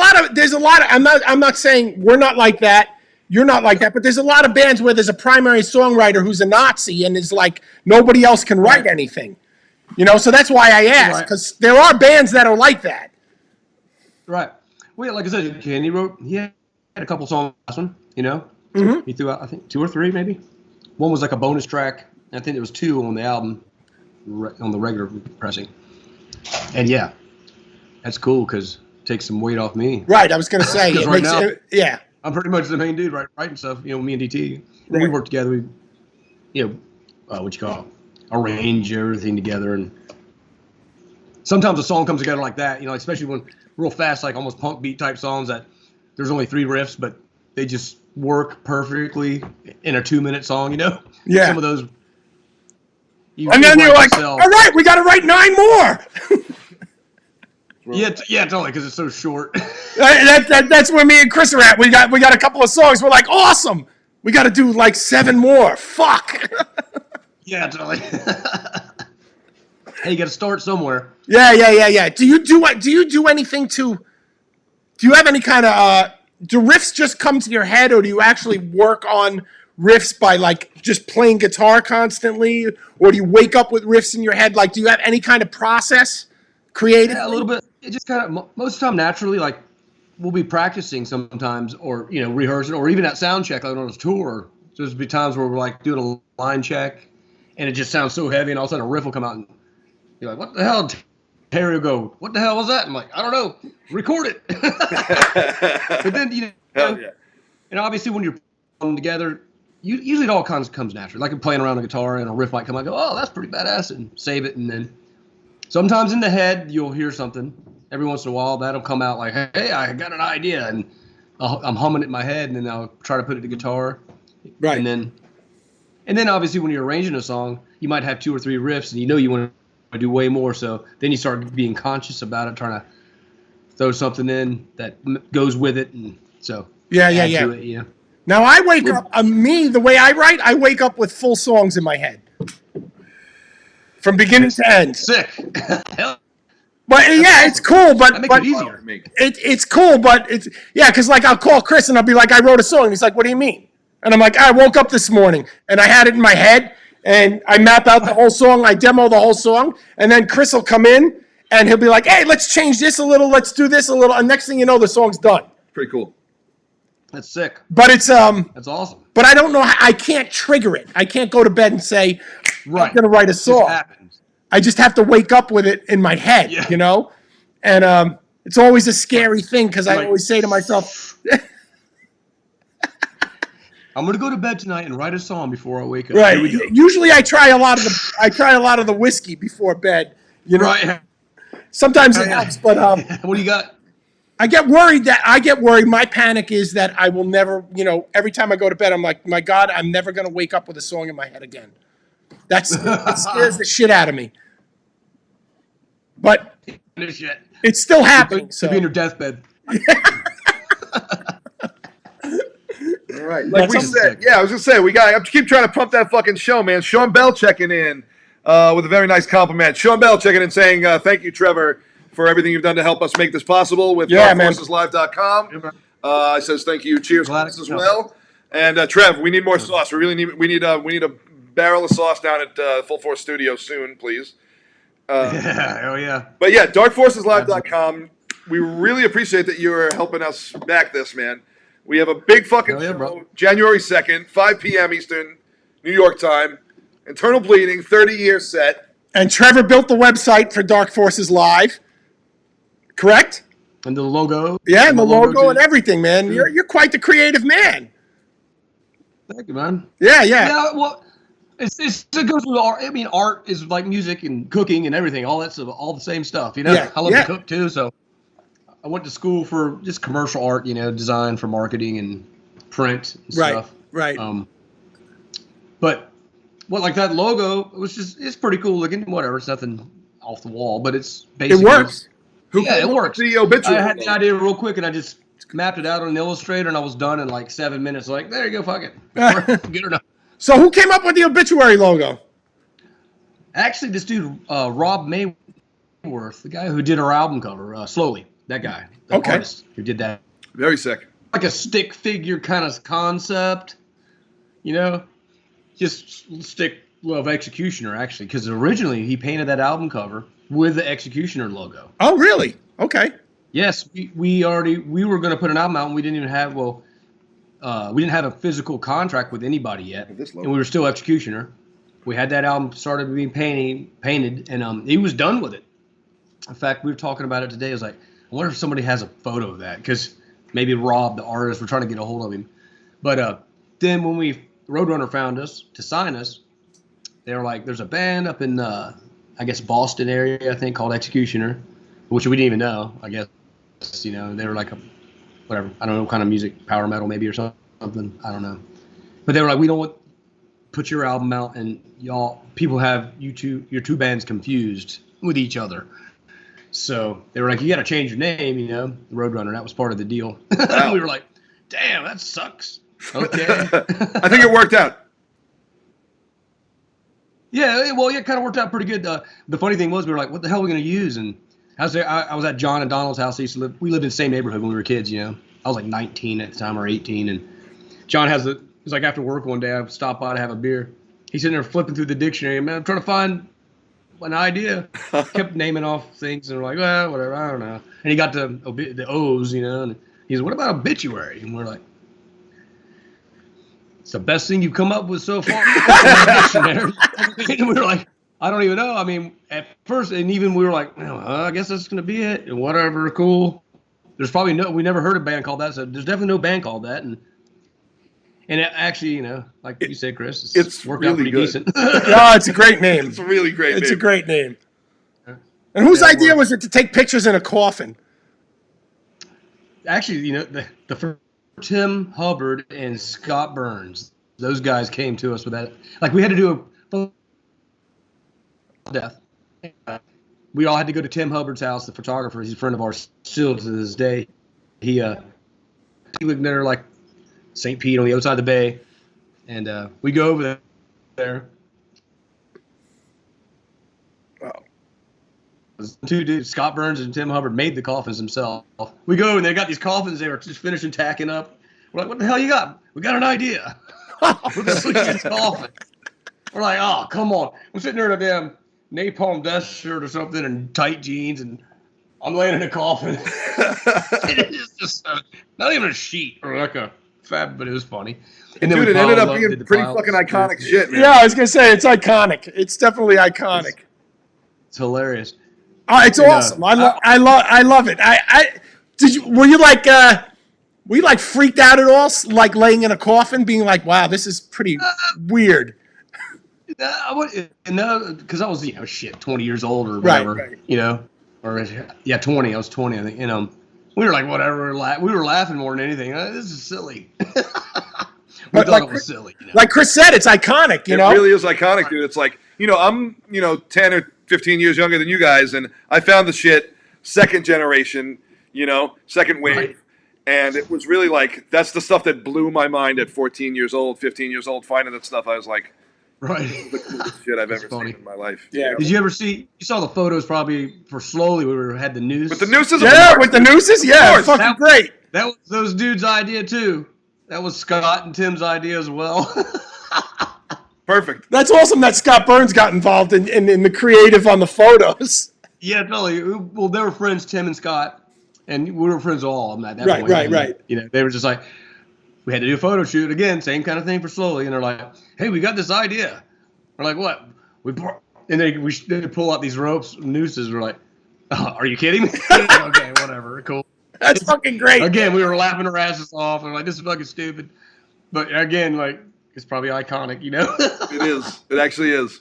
lot of. I'm not saying we're not like that. You're not like that, but there's a lot of bands where there's a primary songwriter who's a Nazi and is like nobody else can write anything. So that's why I asked, because there are bands that are like that. Right. Well, like I said, Kenny he had a couple songs last one, Mm-hmm. He threw out, I think, 2 or 3 maybe. One was like a bonus track. And I think there was 2 on the album, on the regular pressing. And yeah, that's cool because it takes some weight off me. Right. I was going to say. Because right now, yeah. I'm pretty much the main dude writing stuff, me and DT. When we work together, we, arrange everything together. And sometimes a song comes together like that, especially when real fast, like almost punk beat type songs that there's only 3 riffs, but they just work perfectly in a 2-minute song, Yeah. Some of those. And then you're like, all right, we got to write 9 more. Yeah, totally, because it's so short. That's where me and Chris are at. We got a couple of songs. We're like, awesome. We got to do like 7 more. Fuck. Yeah, totally. Hey, you got to start somewhere. Yeah. Do you do anything to? Do you have any kind of? Do riffs just come to your head, or do you actually work on riffs by like just playing guitar constantly, or do you wake up with riffs in your head? Like, do you have any kind of process creative? Yeah, a little bit. It just kind of most of the time naturally, like we'll be practicing sometimes, or rehearsing, or even at sound check, like on a tour. So there's be times where we're like doing a line check, and it just sounds so heavy, and all of a sudden a riff will come out, and you're like, "What the hell?" Terry will go, "What the hell was that?" I'm like, "I don't know. Record it." But then Hell yeah. and obviously when you're putting them together, usually it all comes naturally. Like playing around the guitar, and a riff might come out, and go, "Oh, that's pretty badass," and save it, and then sometimes in the head you'll hear something. Every once in a while that'll come out like, "Hey, I got an idea," and I'm humming it in my head, and then I'll try to put it to guitar. Right. And then obviously when you're arranging a song, you might have 2 or 3 riffs, and you want to do way more. So then you start being conscious about it, trying to throw something in that goes with it, and so Yeah. to it, Now I wake up. The way I write, I wake up with full songs in my head, from beginning to end. Sick. Hell, But yeah, it's cool. But that makes it easier. It's cool. But because like I'll call Chris and I'll be like, I wrote a song. And he's like, what do you mean? And I'm like, I woke up this morning and I had it in my head and I map out the whole song. I demo the whole song, and then Chris will come in and he'll be like, hey, let's change this a little. Let's do this a little. And next thing you know, the song's done. Pretty cool. That's sick. But it's That's awesome. But I don't know. I can't trigger it. I can't go to bed and say, Right. I'm going to write a It just song. happens. I just have to wake up with it in my head, Yeah. And It's always a scary thing because I Like- always say to myself, I'm gonna go to bed tonight and write a song before I wake up. right. Here we go. Usually I try a lot of the whiskey before bed. You know, Right. sometimes it helps, but What do you got? I get worried. My panic is that I will never, every time I go to bed, I'm like, my God, I'm never going to wake up with a song in my head again. It scares the shit out of me. But Shit. it's still happening. To So be in your deathbed. All right. Like we That's said, I was going to say, I have to keep trying to pump that fucking show, man. Sean Bell checking in with a very nice compliment. Sean Bell checking in saying, thank you, Trevor, for everything you've done to help us make this possible with DarkForcesLive.com. Says thank you. Cheers Glad as well. And Trev, we need more sauce. We need a barrel of sauce down at Full Force Studio soon, please. Hell yeah. But yeah, DarkForcesLive.com. We really appreciate that you're helping us back this, man. We have a big fucking Hell yeah, show, bro. January 2nd, 5 p.m. Eastern, New York time. Internal Bleeding, 30-year set. and Trevor built the website for Dark Forces Live. Correct? And the logo. Yeah, and the logo too. and everything, man. You're quite the creative man. Thank you, man. Yeah. Yeah, well, it goes with art. I mean, art is like music and cooking and everything. All that stuff, all the same stuff. You know, Yeah, I love yeah. to cook too. So I went to school for just commercial art. You know, design for marketing and print and stuff. Right. But like that logo, it's pretty cool looking. Whatever, it's nothing off the wall, but it's It basically works. Yeah, it works. The obituary. I had the idea real quick, and I just mapped it out on Illustrator, and I was done in like 7 minutes. Like, there you go, fuck it. Good enough. So who came up with the obituary logo? Actually, this dude, Rob Mayworth, the guy who did our album cover, Slowly, that guy, the Okay. artist who did that. Very sick. Like a stick figure kind of concept, you know? Just stick of Executioner, actually, because originally he painted that album cover with the Executioner logo. Oh, really? Okay. Yes, we were going to put an album out, and we didn't even have we didn't have a physical contract with anybody yet, and we were still Executioner. We had that album started being painted, and he was done with it. In fact, we were talking about it today. I was like, I wonder if somebody has a photo of that, because maybe Rob, the artist, we're trying to get a hold of him. But then when Roadrunner found us to sign us, they were like, there's a band up in I guess Boston area, I think, called Executioner, which we didn't even know. I guess they were like whatever, I don't know what kind of music, power metal maybe or something. I don't know. But they were like, we don't want put your album out and people have your two bands confused with each other. So they were like, you got to change your name, Roadrunner. That was part of the deal. We were like, damn, that sucks. Okay. I think it worked out. Yeah, it kind of worked out pretty good. The funny thing was, we were like, what the hell are we going to use? And I was at John and Donald's house. We lived in the same neighborhood when we were kids, I was like 19 at the time or 18. And John it was like after work one day, I stopped by to have a beer. He's sitting there flipping through the dictionary. Man, I'm trying to find an idea. Kept naming off things, and we're like, well, whatever, I don't know. And he got the O's, and he's like, what about obituary? And we're like, it's the best thing you've come up with so far. And we were like, I don't even know. I mean, at first, and even we were like, I guess that's going to be it, and whatever, cool. There's probably we never heard a band called that, so there's definitely no band called that. And it actually, like you said, Chris, it's worked really out pretty good. decent. Oh, it's a great name. It's a really great name. It's a great name. And whose idea was it to take pictures in a coffin? Actually, the first Tim Hubbard and Scott Burns, those guys came to us with that. Like, we had to do a death. We all had to go to Tim Hubbard's house, the photographer. He's a friend of ours still to this day. He lived near like St. Pete on the other side of the bay, and we go over there. Wow. Two dudes, Scott Burns and Tim Hubbard, made the coffins themselves. We go and they got these coffins. They were just finishing tacking up. We're like, what the hell you got? We got an idea. We're gonna put you in this coffin. We're like, oh, come on. I'm sitting there in a damn napalm death shirt or something and tight jeans, and I'm laying in a coffin. It's just not even a sheet or like a fab, but it was funny. And Dude, it ended up being pretty fucking iconic shit, man. Yeah, I was going to say, it's iconic. It's definitely iconic. It's hilarious. Oh, it's awesome. I love it. Were you like freaked out at all? Like laying in a coffin, being like, wow, this is pretty weird. No, because I was, 20 years old or whatever, Right. or 20. I was 20, I think. We were like, whatever. We were laughing more than anything. This is silly. We But thought it was silly. Like Chris said, it's iconic. It really is iconic, dude. It's like, I'm 10 or 15 years younger than you guys, and I found the shit second generation, second wave. Right. And it was really like, that's the stuff that blew my mind at 14 years old, 15 years old, finding that stuff. I was like, Right. the coolest shit I've ever funny. seen in my life. Yeah. Did you ever you saw the photos probably for Slowly? We had the noose. With the nooses? Yeah, with the nooses? Yeah, course. fucking great. That was those dudes' idea too. That was Scott and Tim's idea as well. Perfect. That's awesome that Scott Burns got involved in the creative on the photos. Yeah, totally. Well, they were friends, Tim and Scott, and we were friends all of them at that point. Right. They were just like, we had to do a photo shoot again, same kind of thing for Slowly, and they're like, hey, we got this idea. We're like, what? And they pull out these ropes, nooses. We're like, oh, are you kidding me? Okay, whatever, cool. That's fucking great. Again, we were laughing our asses off, and like, this is fucking stupid. But again, like, it's probably iconic, It is. It actually is.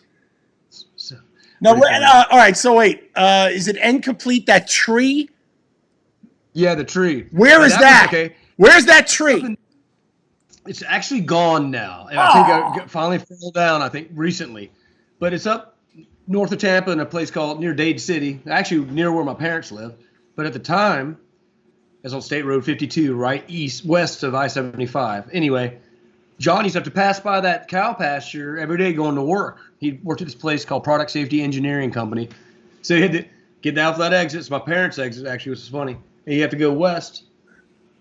So, Now, all right. So wait, is it end complete? That tree? yeah, the tree. Where is that? Okay. Where's that tree? It's actually gone now. And I think I finally fell down, I think, recently. But it's up north of Tampa in a place called near Dade City, actually near where my parents live. But at the time, it's on State Road 52, right west of I-75. Anyway, John used to have to pass by that cow pasture every day going to work. He worked at this place called Product Safety Engineering Company. So he had to get down for that exit. It's my parents' exit, actually, which is funny. And you have to go west.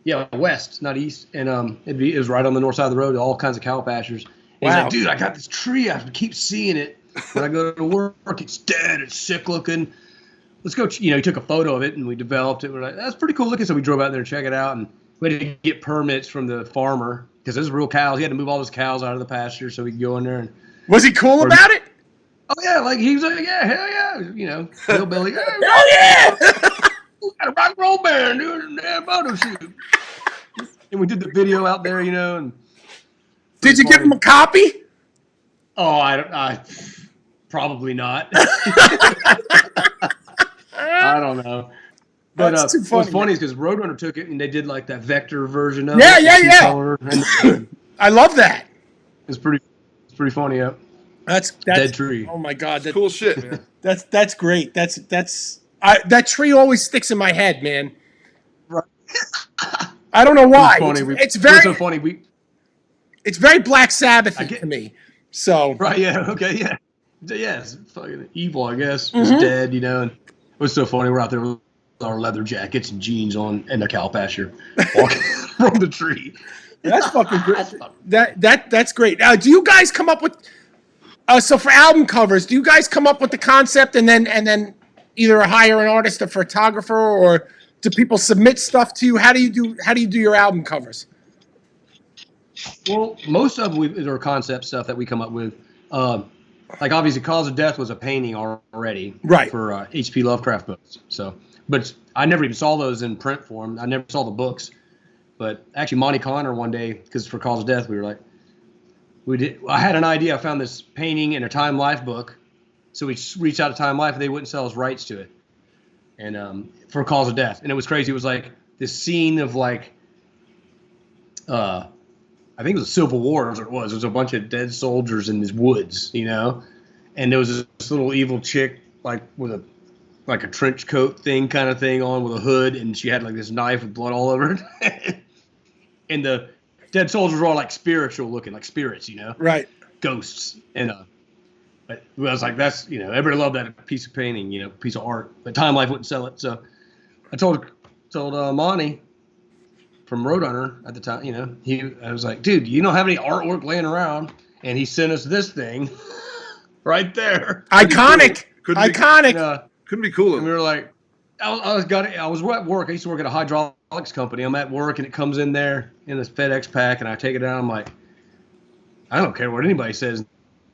Yeah, west, not east. And it was right on the north side of the road, all kinds of cow pastures. And he's like, dude, I got this tree. I keep seeing it. When I go to work, it's dead. It's sick looking. Let's go. He took a photo of it, and we developed it. We're like, that's pretty cool looking. So we drove out there and check it out. And we had to get permits from the farmer because there's real cows. He had to move all his cows out of the pasture so we could go in there. And Was he cool about it? oh, yeah. Like, he was like, yeah, hell yeah. Hillbilly. Hey, Oh, yeah. we got a rock and roll band doing a damn photo shoot. And we did the video out there, and Did you give him a copy? oh, I probably not. I don't know. But That's too what's funny, funny is because Roadrunner took it and they did like that vector version of it. Yeah. Color, and I love that. it's pretty funny. Yeah. That's Dead tree. Oh my god, Cool shit, man. That's great. That tree always sticks in my head, man. Right. I don't know why. It's funny. It's What's so funny. It's very Black Sabbath to me. So Right. Yeah. Okay. Yeah. Yeah. It's fucking evil, I guess. It's dead, and it was so funny. We're out there with our leather jackets and jeans on in the cow pasture, walking from the tree. that's fucking great. That's great. Do you guys come up with? So for album covers, do you guys come up with the concept and then either hire an artist, a photographer, or do people submit stuff to you? How do you do your album covers? Well, most of them are concept stuff that we come up with. Like obviously, Cause of Death was a painting already, Right. for H.P. Lovecraft books. So, but I never even saw those in print form. I never saw the books. But actually, Monty Connor one day, because for Cause of Death, we were like, I had an idea. I found this painting in a Time Life book, so we reached out to Time Life, and they wouldn't sell us rights to it. And for Cause of Death, and it was crazy. It was like this scene of like, I think it was Civil War. It was a bunch of dead soldiers in these woods, and there was this little evil chick like with a trench coat thing kind of thing on with a hood, and she had like this knife with blood all over it. And the dead soldiers were all like spiritual looking, like spirits, Right. ghosts. And but I was like, that's everybody loved that piece of painting, piece of art. But Time Life wouldn't sell it, so I told Monty from Roadrunner at the time, I was like, dude, you don't have any artwork laying around, and he sent us this thing right there. Iconic. Couldn't be- Iconic. Couldn't be cooler. And we were like, I was at work. I used to work at a hydraulics company. I'm at work, and it comes in there in this FedEx pack, and I take it out. I'm like, I don't care what anybody says.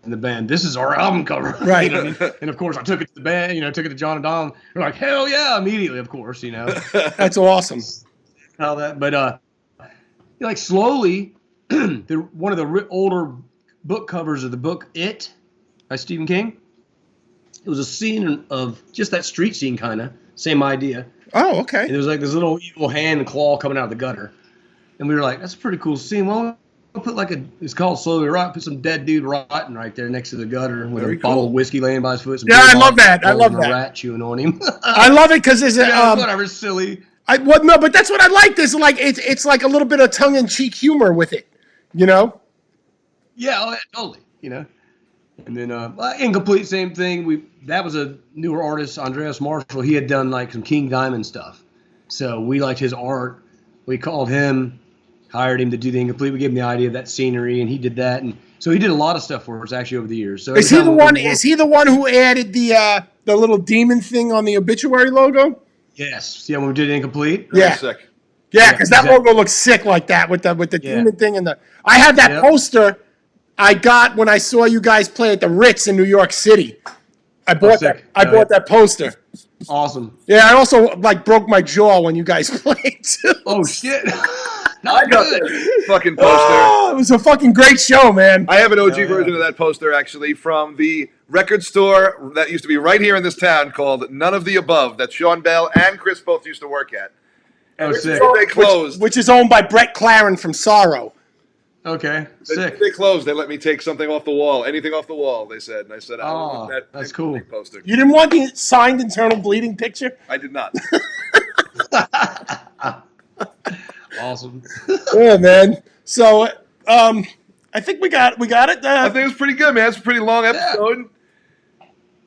in the band, "This is our album cover." Right. You know what I mean? And of course, I took it to the band. You know, took it to John and Dom. They're like, "Hell yeah!" Immediately, of course. You know. That's awesome. How that, but like slowly, one of the older book covers of the book "It" by Stephen King. It was a scene of just that street scene, kind of same idea. Oh, okay. And there was like this little evil hand and claw coming out of the gutter, and we were like, "That's a pretty cool scene." Well, we'll put it's called Slowly Rot. Put some dead dude rotting right there next to the gutter with Very a bottle cool. of whiskey laying by his foot. Some Yeah, I beer love bottles, that. I love and a that. rat chewing on him. I love it because there's a Whatever, silly. no, but that's what I like. There's like it's like a little bit of tongue-in-cheek humor with it, you know. Yeah, oh, yeah, totally. You know, and then Incomplete, same thing. That was a newer artist, Andreas Marshall. He had done like some King Diamond stuff, so we liked his art. We called him, hired him to do the Incomplete. We gave him the idea of that scenery, and he did that. And so he did a lot of stuff for us actually over the years. So Is he the one? Is he the one who added the little demon thing on the Obituary logo? Yes. Yeah, when we did Incomplete. Yeah. Sick. Yeah, because that exactly. logo looks sick like that with the Yeah. demon thing and the. I had that Yep. poster I got when I saw you guys play at the Ritz in New York City. I bought that. sick. I Oh, bought that poster. Awesome. Yeah, I also like broke my jaw when you guys played too. Oh shit. I Not got good. that fucking poster. Oh, it was a fucking great show, man. I have an OG yeah. version of that poster actually from the record store that used to be right here in this town called None of the Above that Sean Bell and Chris both used to work at. Oh, sick. So they closed. Which is owned by Brett Claren from Sorrow. Okay. Sick. They closed. They let me take something off the wall, anything off the wall. They said, and I said, "I don't Oh, want that." that's cool. Poster. You didn't want the signed internal bleeding picture? I did not. Awesome. Yeah, man. So, I think we got it. I think it was pretty good, man. It's a pretty long episode.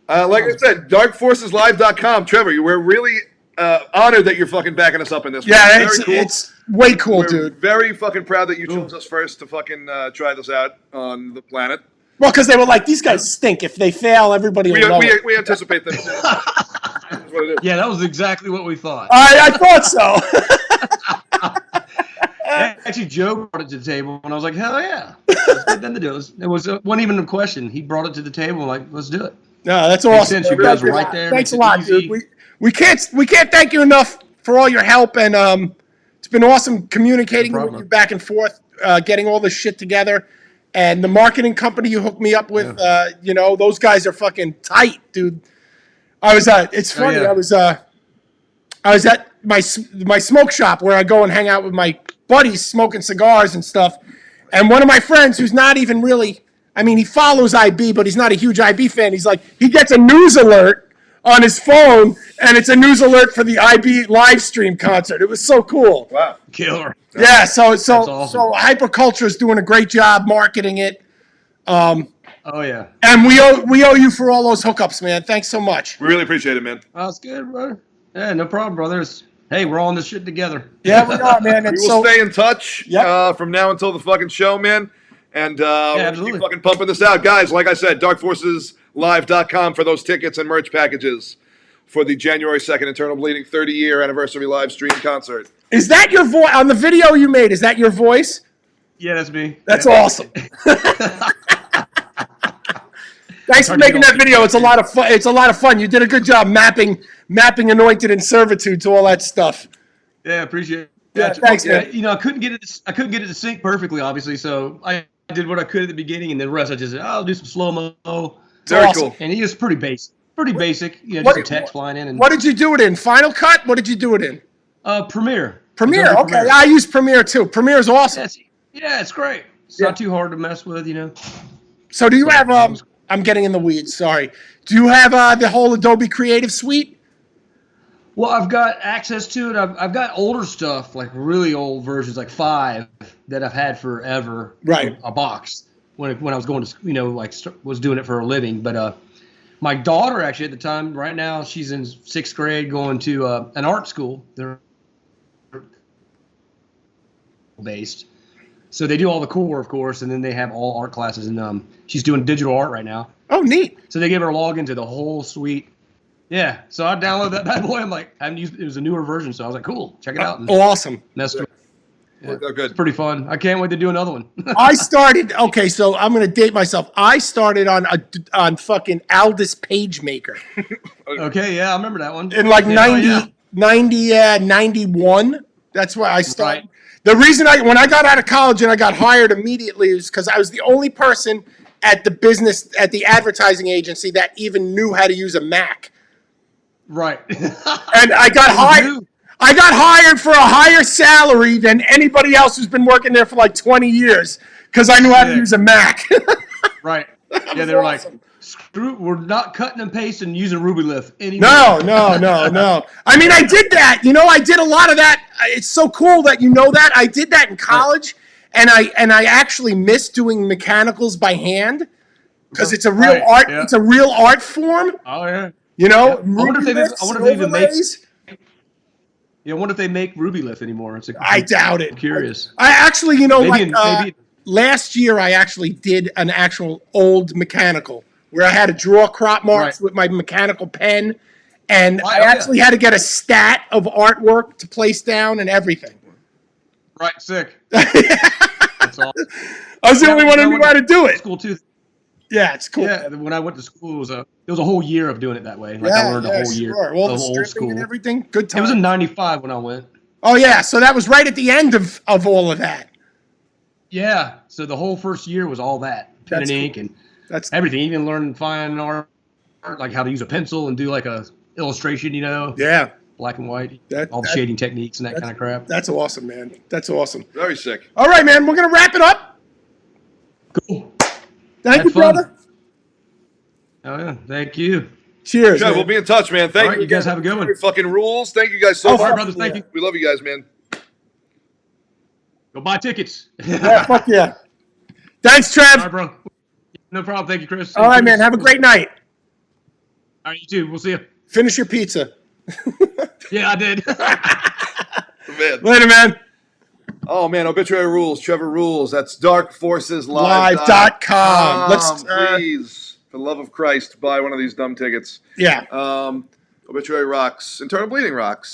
Like I said, darkforceslive.com. Trevor, we're really honored that you're fucking backing us up in this. Yeah, Very cool. it's way cool, We're dude. very fucking proud that you chose us first to fucking try this out on the planet. Well, because they were like, these guys stink. If they fail, everybody will know it. We anticipate them. That's what it is. Yeah, that was exactly what we thought. I thought so. Actually, Joe brought it to the table, and I was like, "Hell yeah, let's get them to do it." It wasn't even a question. He brought it to the table, like, "Let's do it." No, that's Makes awesome. sense. You guys were right there. Thanks Makes a it lot, easy. dude. We can't thank you enough for all your help, and it's been awesome communicating No with problem. you back and forth, getting all this shit together. And the marketing company you hooked me up with, those guys are fucking tight, dude. It's funny. yeah. I was at my smoke shop where I go and hang out with my buddies smoking cigars and stuff. And one of my friends who's not even really, he follows IB, but he's not a huge IB fan. He's like, he gets a news alert on his phone, and it's a news alert for the IB live stream concert. It was so cool. Wow. Killer. Yeah, so awesome. Hyperculture is doing a great job marketing it. Oh yeah. And we owe you for all those hookups, man. Thanks so much. We really appreciate it, man. Oh, that's good, brother. Yeah, no problem, brothers. Hey, we're all in this shit together. Yeah, we are, man. We And will stay in touch Yep. from now until the fucking show, man. And we're gonna absolutely. keep fucking pumping this out. Guys, like I said, darkforceslive.com for those tickets and merch packages for the January 2nd Eternal Bleeding 30-year anniversary live stream concert. is that your voice on the video you made? Is that your voice? Yeah, that's me. That's awesome. Thanks for making that video. It's a lot of fun. It's a lot of fun. You did a good job mapping Anointed in Servitude to all that stuff. Yeah, appreciate it. Yeah, thanks, man. I couldn't get it to sync perfectly, obviously. So I did what I could at the beginning, and the rest I just said, I'll do some slow mo. Very awesome. cool. And he was pretty basic. Just What- some text flying in. And What did you do it in? Final Cut? What did you do it in? Premiere. Premiere. Adobe Okay, Premiere. I use Premiere too. Premiere is awesome. It's great. It's Yeah. not too hard to mess with, So do you have I'm getting in the weeds. Sorry. Do you have the whole Adobe Creative Suite? Well, I've got access to it. I've got older stuff, like really old versions, like 5 that I've had forever. Right. A box when I was going to, was doing it for a living. But my daughter actually at the time, right now, she's in 6th grade going to an art school. They're based. So they do all the core, of course, and then they have all art classes. And she's doing digital art right now. Oh, neat. So they gave her a login to the whole suite. Yeah, so I downloaded that bad boy. I'm like, I haven't used it. Was a newer version, so I was like, cool, check it out. And Oh, awesome. messed with. Worked out good. It's pretty fun. I can't wait to do another one. I started. Okay, so I'm gonna date myself. I started on fucking Aldous PageMaker Okay, yeah, I remember that one. in like Yeah, 91. That's why I started. Right. The reason when I got out of college and I got hired immediately is because I was the only person at the advertising agency that even knew how to use a Mac. Right. And I got hired. I got hired for a higher salary than anybody else who's been working there for like 20 years because I knew how to use a Mac. Right. Yeah, they were awesome. like, screw, we're not cutting and pasting using RubyLift anymore. No. I mean, I did that. You know, I did a lot of that. It's so cool that you know that. I did that in college, and I actually miss doing mechanicals by hand because it's a real art. Yeah. It's a real art form. Oh, yeah. You know, Yeah. I wonder if they even make. overlays. Yeah, I wonder if they make RubyLift anymore. It's I doubt it. I'm curious. I actually, you know, Maybe- maybe- last year I actually did an actual old mechanical where I had to draw crop marks with my mechanical pen, and I actually had to get a stat of artwork to place down and everything. Right, sick. That's all. I was the only one who knew how to do it. School too. Yeah, it's cool. Yeah, when I went to school, it was a whole year of doing it that way. Like I learned a whole year sure. All the of old stripping school. and everything. Good time. It was in '95 when I went. Oh yeah, so that was right at the end of all of that. Yeah, so the whole first year was all that pen That's and ink and That's everything. Even learning fine art, like how to use a pencil and do like a illustration. You know, yeah. black and white, That- all the that- shading techniques and that kind of crap. That's awesome, man. That's awesome. Very sick. All right, man. We're gonna wrap it up. Cool. Thank Had you, fun. brother. Oh yeah, thank you. Cheers. Trev, man. we'll be in touch, man. Thank All right, you guys have a good one. Your fucking rules. Thank you guys so Oh, much. All right, brothers, thank yeah. you. We love you guys, man. Go buy tickets. Yeah, fuck yeah. Thanks, All Trev. right, bro. No problem. Thank you, Chris. All right, man. Have a great night. All right, you too. We'll see you. Finish your pizza. Yeah, I did. Man. Later, man. Oh man, Obituary Rules, Trevor Rules. That's darkforceslive.com. Live.com. Let's, please, for the love of Christ, buy one of these dumb tickets. Yeah. Obituary rocks. Internal bleeding rocks.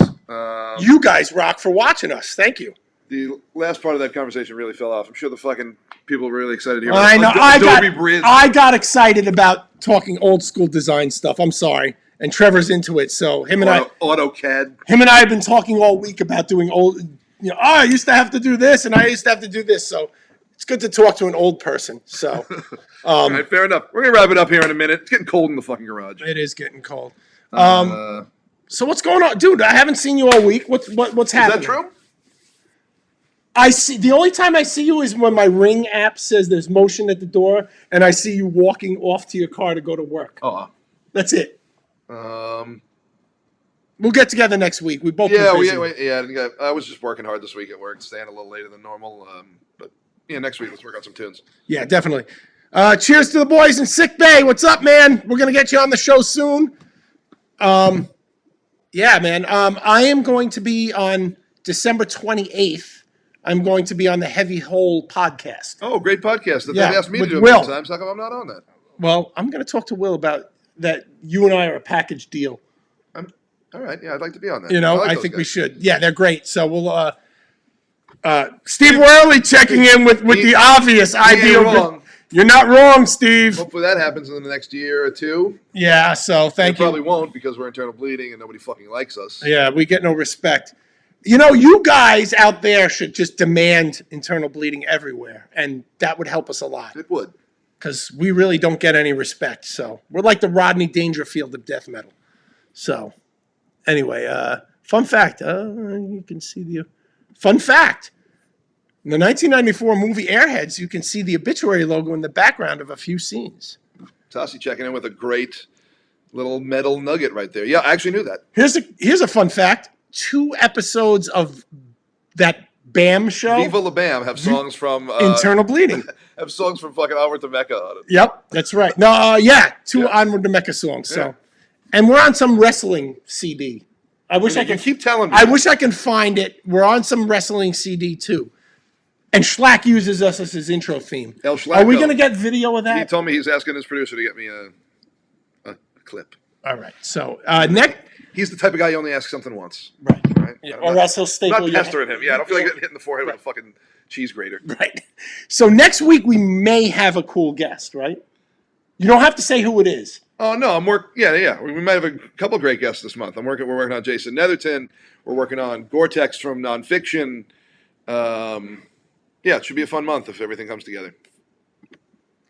You guys rock for watching us. Thank you. The last part of that conversation really fell off. I'm sure the fucking people are really excited to hear I know. Adobe Bridge. I got excited about talking old school design stuff. I'm sorry. And Trevor's into it. So him and AutoCAD. I have been talking all week about doing old, you know, I used to have to do this and I used to have to do this. So it's good to talk to an old person. So All right, fair enough. We're going to wrap it up here in a minute. It's getting cold in the fucking garage. it is getting cold. So what's going on? Dude, I haven't seen you all week. What's Is happening? that true? I see. The only time I see you is when my Ring app says there's motion at the door, and I see you walking off to your car to go to work. Oh. That's it. Um, We'll get together next week. We both yeah, been busy. I was just working hard this week at work, staying a little later than normal. But yeah, next week let's work on some tunes. Yeah, definitely. Cheers to the boys in sick bay. What's up, man? We're gonna get you on the show soon. Yeah, man. I am going to be on December 28th. I'm going to be on the Heavy Hole podcast. Oh, great podcast that Yeah, they've asked me to with do a Will. few times. How come I'm not on that? Well, I'm going to talk to Will about that. You and I are a package deal. All right, yeah, I'd like to be on that. You know, like I those think guys. we should. Yeah, they're great. So we'll. Steve Worley checking in with the obvious ain't ideal. wrong. You're not wrong, Steve. Hopefully that happens in the next year or two. Yeah. So thank It you. probably won't because we're internal bleeding and nobody fucking likes us. Yeah, we get no respect. You know, you guys out there should just demand internal bleeding everywhere, and that would help us a lot It would. because we really don't get any respect. So we're like the Rodney Dangerfield of death metal. So anyway, fun fact. You can see the fun fact. In the 1994 movie Airheads, you can see the Obituary logo in the background of a few scenes. Tassi checking in with a great little metal nugget right there. Yeah, I actually knew that. Here's a fun fact. 2 episodes of that BAM show, Viva La Bam have songs from Internal Bleeding. have songs from fucking Onward to Mecca on it. Yep, that's right. No, yeah, 2 Yeah. Onward to Mecca songs. So, Yeah. and we're on some wrestling CD. I wish I You could keep telling me. I wish I can find it. We're on some wrestling CD too. And Schlack uses us as his intro theme. El Schlacko. Are we going to get video of He that? told me he's asking his producer to get me a clip. All right. So next, He's the type of guy you only ask something once. right. right? Yeah, I'm or not, else he'll I'm staple not your pestering him. Yeah, I don't feel like getting hit in the forehead with a fucking cheese grater. Right. So next week we may have a cool guest, right? You don't have to say who it is. Oh no, I'm working. Yeah. We might have a couple great guests this month. We're working on Jason Netherton. We're working on Gore-Tex from Nonfiction. Yeah, it should be a fun month if everything comes together.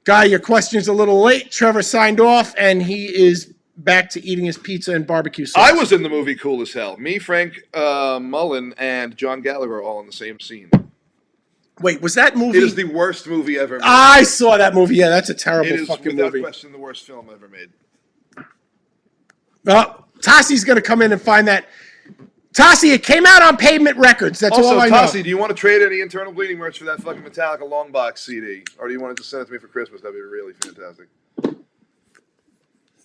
Guy, your question's a little late. Trevor signed off, and he is back to eating his pizza and barbecue sauce. I was in the movie Cool as Hell. Me, Frank Mullen, and John Gallagher all in the same scene. Wait, was that movie? It is the worst movie ever made. I saw that movie. Yeah, that's a terrible fucking without movie. question, the worst film ever made. Well, Tassi's going to come in and find that. Tassi, it came out on Pavement Records. That's Also, all I know. Tassi, do you want to trade any Internal Bleeding merch for that fucking Metallica long box CD? Or do you want to just send it to me for Christmas? That'd be really fantastic.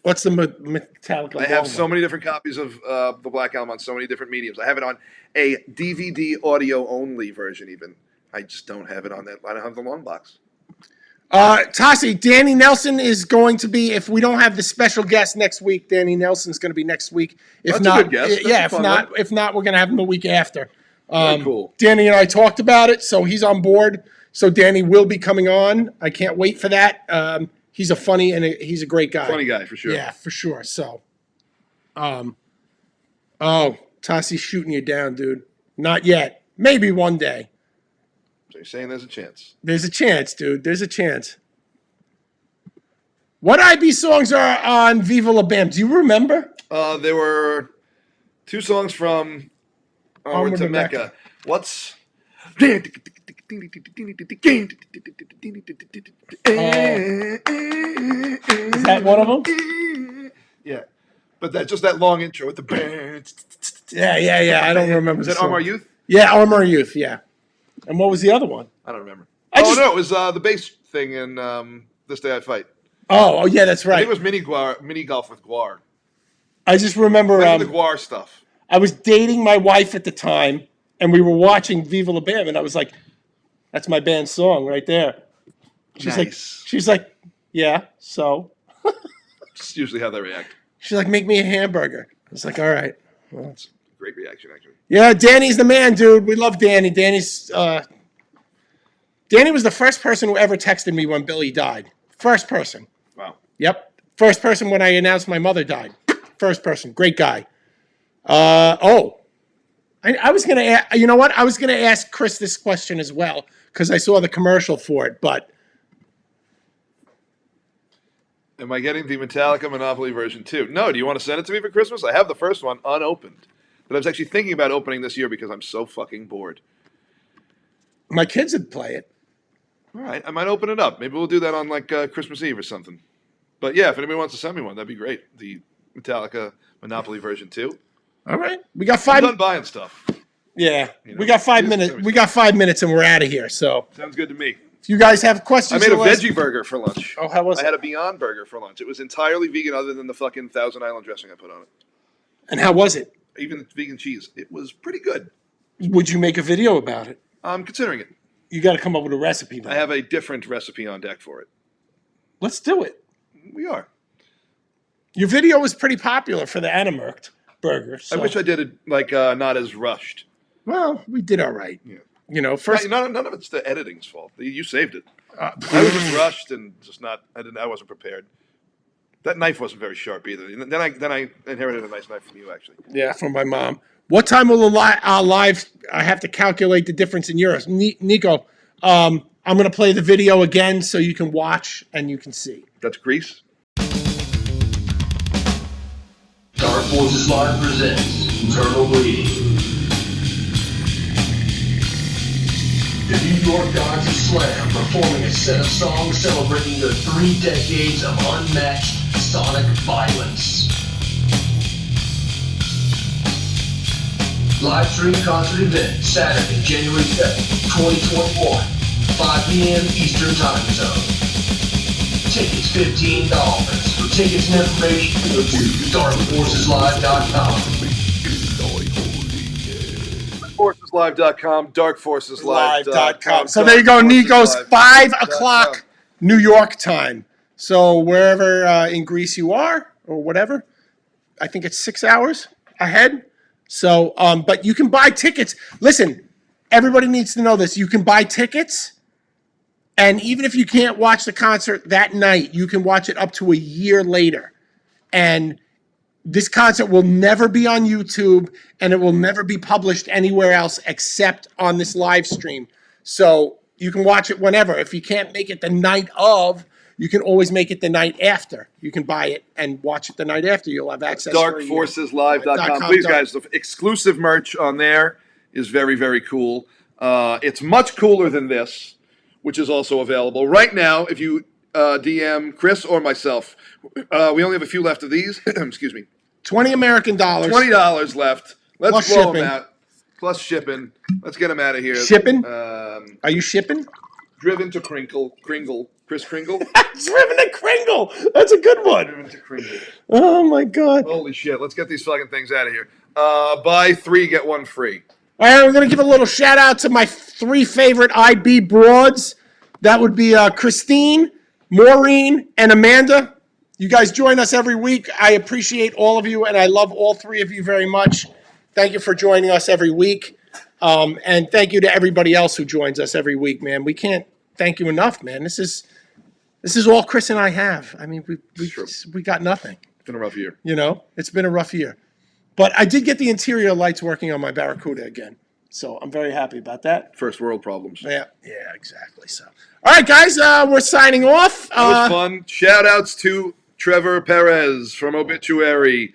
What's the Metallica? I have so many different copies of the Black Album on so many different mediums. I have it on a DVD audio only version even. I just don't have it on that. I don't have the long box. Tassi, Danny Nelson is going to be, if we don't have the special guest next week, Danny Nelson's going to be next week. If That's not, a good guest. yeah, That's a fun one. if not, we're going to have him the week after. Very cool. Danny and I talked about it, so he's on board. So Danny will be coming on. I can't wait for that. He's a funny and he's a great guy. Funny guy for sure. Yeah, for sure. So, oh, Tassi's shooting you down, dude. Not yet. Maybe one day. So you're saying there's a chance. There's a chance, dude. There's a chance. What IB songs are on Viva La Bam? Do you remember? There were 2 songs from Onward to Mecca. What's... Is that one of them? Yeah. But just that long intro with the band. Yeah. I don't remember. Is that Armor Youth? Yeah, Armor Youth, yeah. And what was the other one? I don't remember. No, it was the bass thing in This Day I Fight. Oh, yeah, that's right. I think it was mini golf with Guar. I just remember The Guar stuff. I was dating my wife at the time, and we were watching Viva La Bam, and I was like, that's my band's song right there. She's like, yeah, so? That's usually how they react. She's like, make me a hamburger. I was like, all right. Well, That's a great reaction, actually. yeah, Danny's the man, dude. We love Danny. Danny was the first person who ever texted me when Billy died. First person. Wow. Yep. First person when I announced my mother died. First person. Great guy. I was going to, you know what? I was going to ask Chris this question as well because I saw the commercial for it, but. Am I getting the Metallica Monopoly version too? No. Do you want to send it to me for Christmas? I have the first one unopened that I was actually thinking about opening this year because I'm so fucking bored. My kids would play it. All right. I might open it up. Maybe we'll do that on like Christmas Eve or something. But yeah, if anybody wants to send me one, that'd be great. The Metallica Monopoly version 2. All right. We got I'm 5 done buying stuff. Yeah. You know, we got 5 just minutes. service We got 5 minutes and we're out of here. So Sounds good to me. if you guys have I questions. made a for us- veggie burger for lunch. Oh, how was I it? had a Beyond Burger for lunch. It was entirely vegan other than the fucking Thousand Island dressing I put on it. And how was it? Even vegan cheese. It was pretty good. Would you make a video about it? I'm considering it. You got to come up with a recipe. Man. I have a different recipe on deck for it. Let's do it. We are. Your video was pretty popular for the Animurked burger. So. I wish I did it like not as rushed. Well, we did all right. Yeah. You know, first. None of it's the editing's fault. You saved it. I was just rushed and just not. I wasn't prepared. That knife wasn't very sharp either. Then I inherited a nice knife from you actually. Yeah, from my mom. What time will our live? I have to calculate the difference in euros. Nico, I'm going to play the video again so you can watch and you can see. That's Grease. Dark Forces Live presents Internal Bleeding. The New York Gods of Slam performing a set of songs celebrating their 3 decades of unmatched sonic violence. Live stream concert event Saturday, January 7th, 2021, 5 p.m. Eastern Time Zone. Tickets $15. For tickets and information, go to darkforceslive.com. DarkForcesLive.com, DarkForcesLive.com. So there you go, Nico's 5 DarkForcesLive.com. o'clock New York time. So wherever in Greece you are or whatever, I think it's 6 hours ahead. So, but you can buy tickets. Listen, everybody needs to know this. You can buy tickets, and even if you can't watch the concert that night, you can watch it up to a year later. And this concert will never be on YouTube, and it will never be published anywhere else except on this live stream. So you can watch it whenever. If you can't make it the night of, you can always make it the night after. You can buy it and watch it the night after. You'll have access. DarkForcesLive.com. Please, guys, the exclusive merch on there is very, very cool. It's much cooler than this, which is also available right now. If you DM Chris or myself, we only have a few left of these. Excuse me. $20 American. $20 left. Let's Plus blow shipping. them out. Plus shipping. Let's get them out of here. Shipping? Are you shipping? Driven to Kringle. Chris Kringle. Driven to Kringle. That's a good one. Driven to Kringle. Oh, my God. Holy shit. Let's get these fucking things out of here. Buy 3, get 1 free. All right, I'm going to give a little shout out to my 3 favorite IB broads. That would be Christine, Maureen, and Amanda. You guys join us every week. I appreciate all of you, and I love all 3 of you very much. Thank you for joining us every week. And thank you to everybody else who joins us every week, man. We can't thank you enough, man. This is all Chris and I have. I mean, we got nothing. It's been a rough year. You know, it's been a rough year. But I did get the interior lights working on my Barracuda again. So I'm very happy about that. First world problems. Yeah, exactly. So, all right, guys, we're signing off. That was fun. Shout outs to Trevor Peres from Obituary.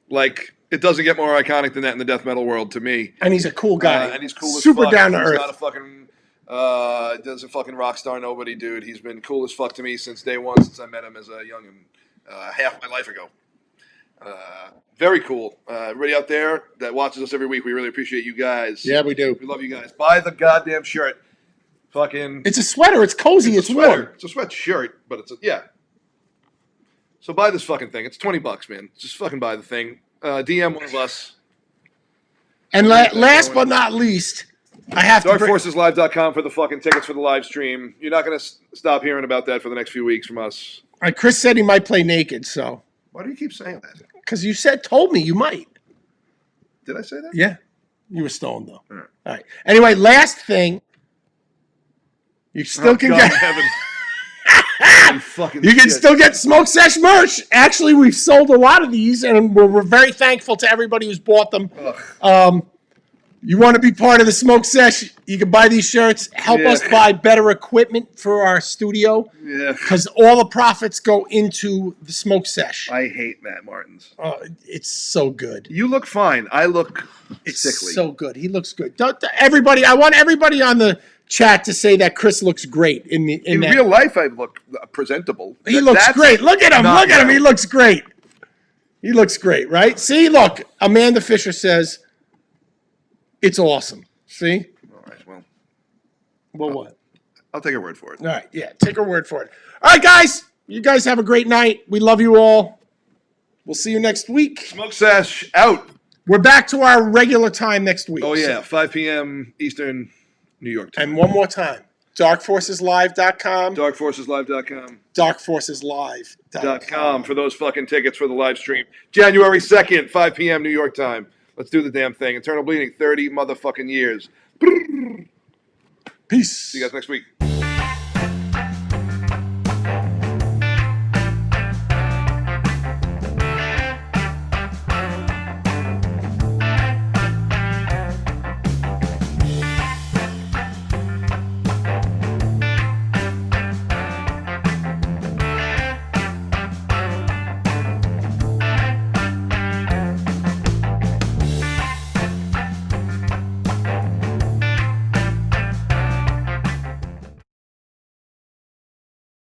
Like, it doesn't get more iconic than that in the death metal world to me. And he's a cool guy. And he's cool as Super fuck. down to He's earth. not a fucking, doesn't fucking rock star nobody, dude. He's been cool as fuck to me since day one, since I met him as a youngin', half my life ago. Very cool. Everybody out there that watches us every week, we really appreciate you guys. Yeah, we do. We love you guys. Buy the goddamn shirt. Fucking. It's a sweater. It's cozy. It's warm. It's a sweatshirt, but yeah. So buy this fucking thing. It's $20, man. Just fucking buy the thing. DM one of us. And last but not least, I have to DarkForcesLive.com for the fucking tickets for the live stream. You're not going to stop hearing about that for the next few weeks from us. All right, Chris said he might play naked, so. Why do you keep saying that? Because you told me you might. Did I say that? Yeah. You were stoned, though. All right. Anyway, last thing. You still can get. You can still get SmokeSesh merch. Actually, we've sold a lot of these, and we're very thankful to everybody who's bought them. You want to be part of the SmokeSesh, you can buy these shirts. Help us buy better equipment for our studio. Yeah. Because all the profits go into the SmokeSesh. I hate Matt Martins. It's so good. You look fine. I look It's sickly. so good. He looks good. Everybody, I want everybody on the chat to say that Chris looks great in that. real life, I look presentable. He looks great. Look at him. Look at him. He looks great. He looks great, right? See, look. Amanda Fisher says it's awesome. See? All right, well. Well, what? I'll take your word for it. All right, yeah. Take her word for it. All right, guys. You guys have a great night. We love you all. We'll see you next week. SmokeSesh out. We're back to our regular time next week. Oh, yeah. 5 p.m. Eastern, New York time. And one more time. DarkForcesLive.com. DarkForcesLive.com. DarkForcesLive.com. For those fucking tickets for the live stream. January 2nd, 5 p.m. New York time. Let's do the damn thing. Eternal Bleeding, 30 motherfucking years. Peace. See you guys next week.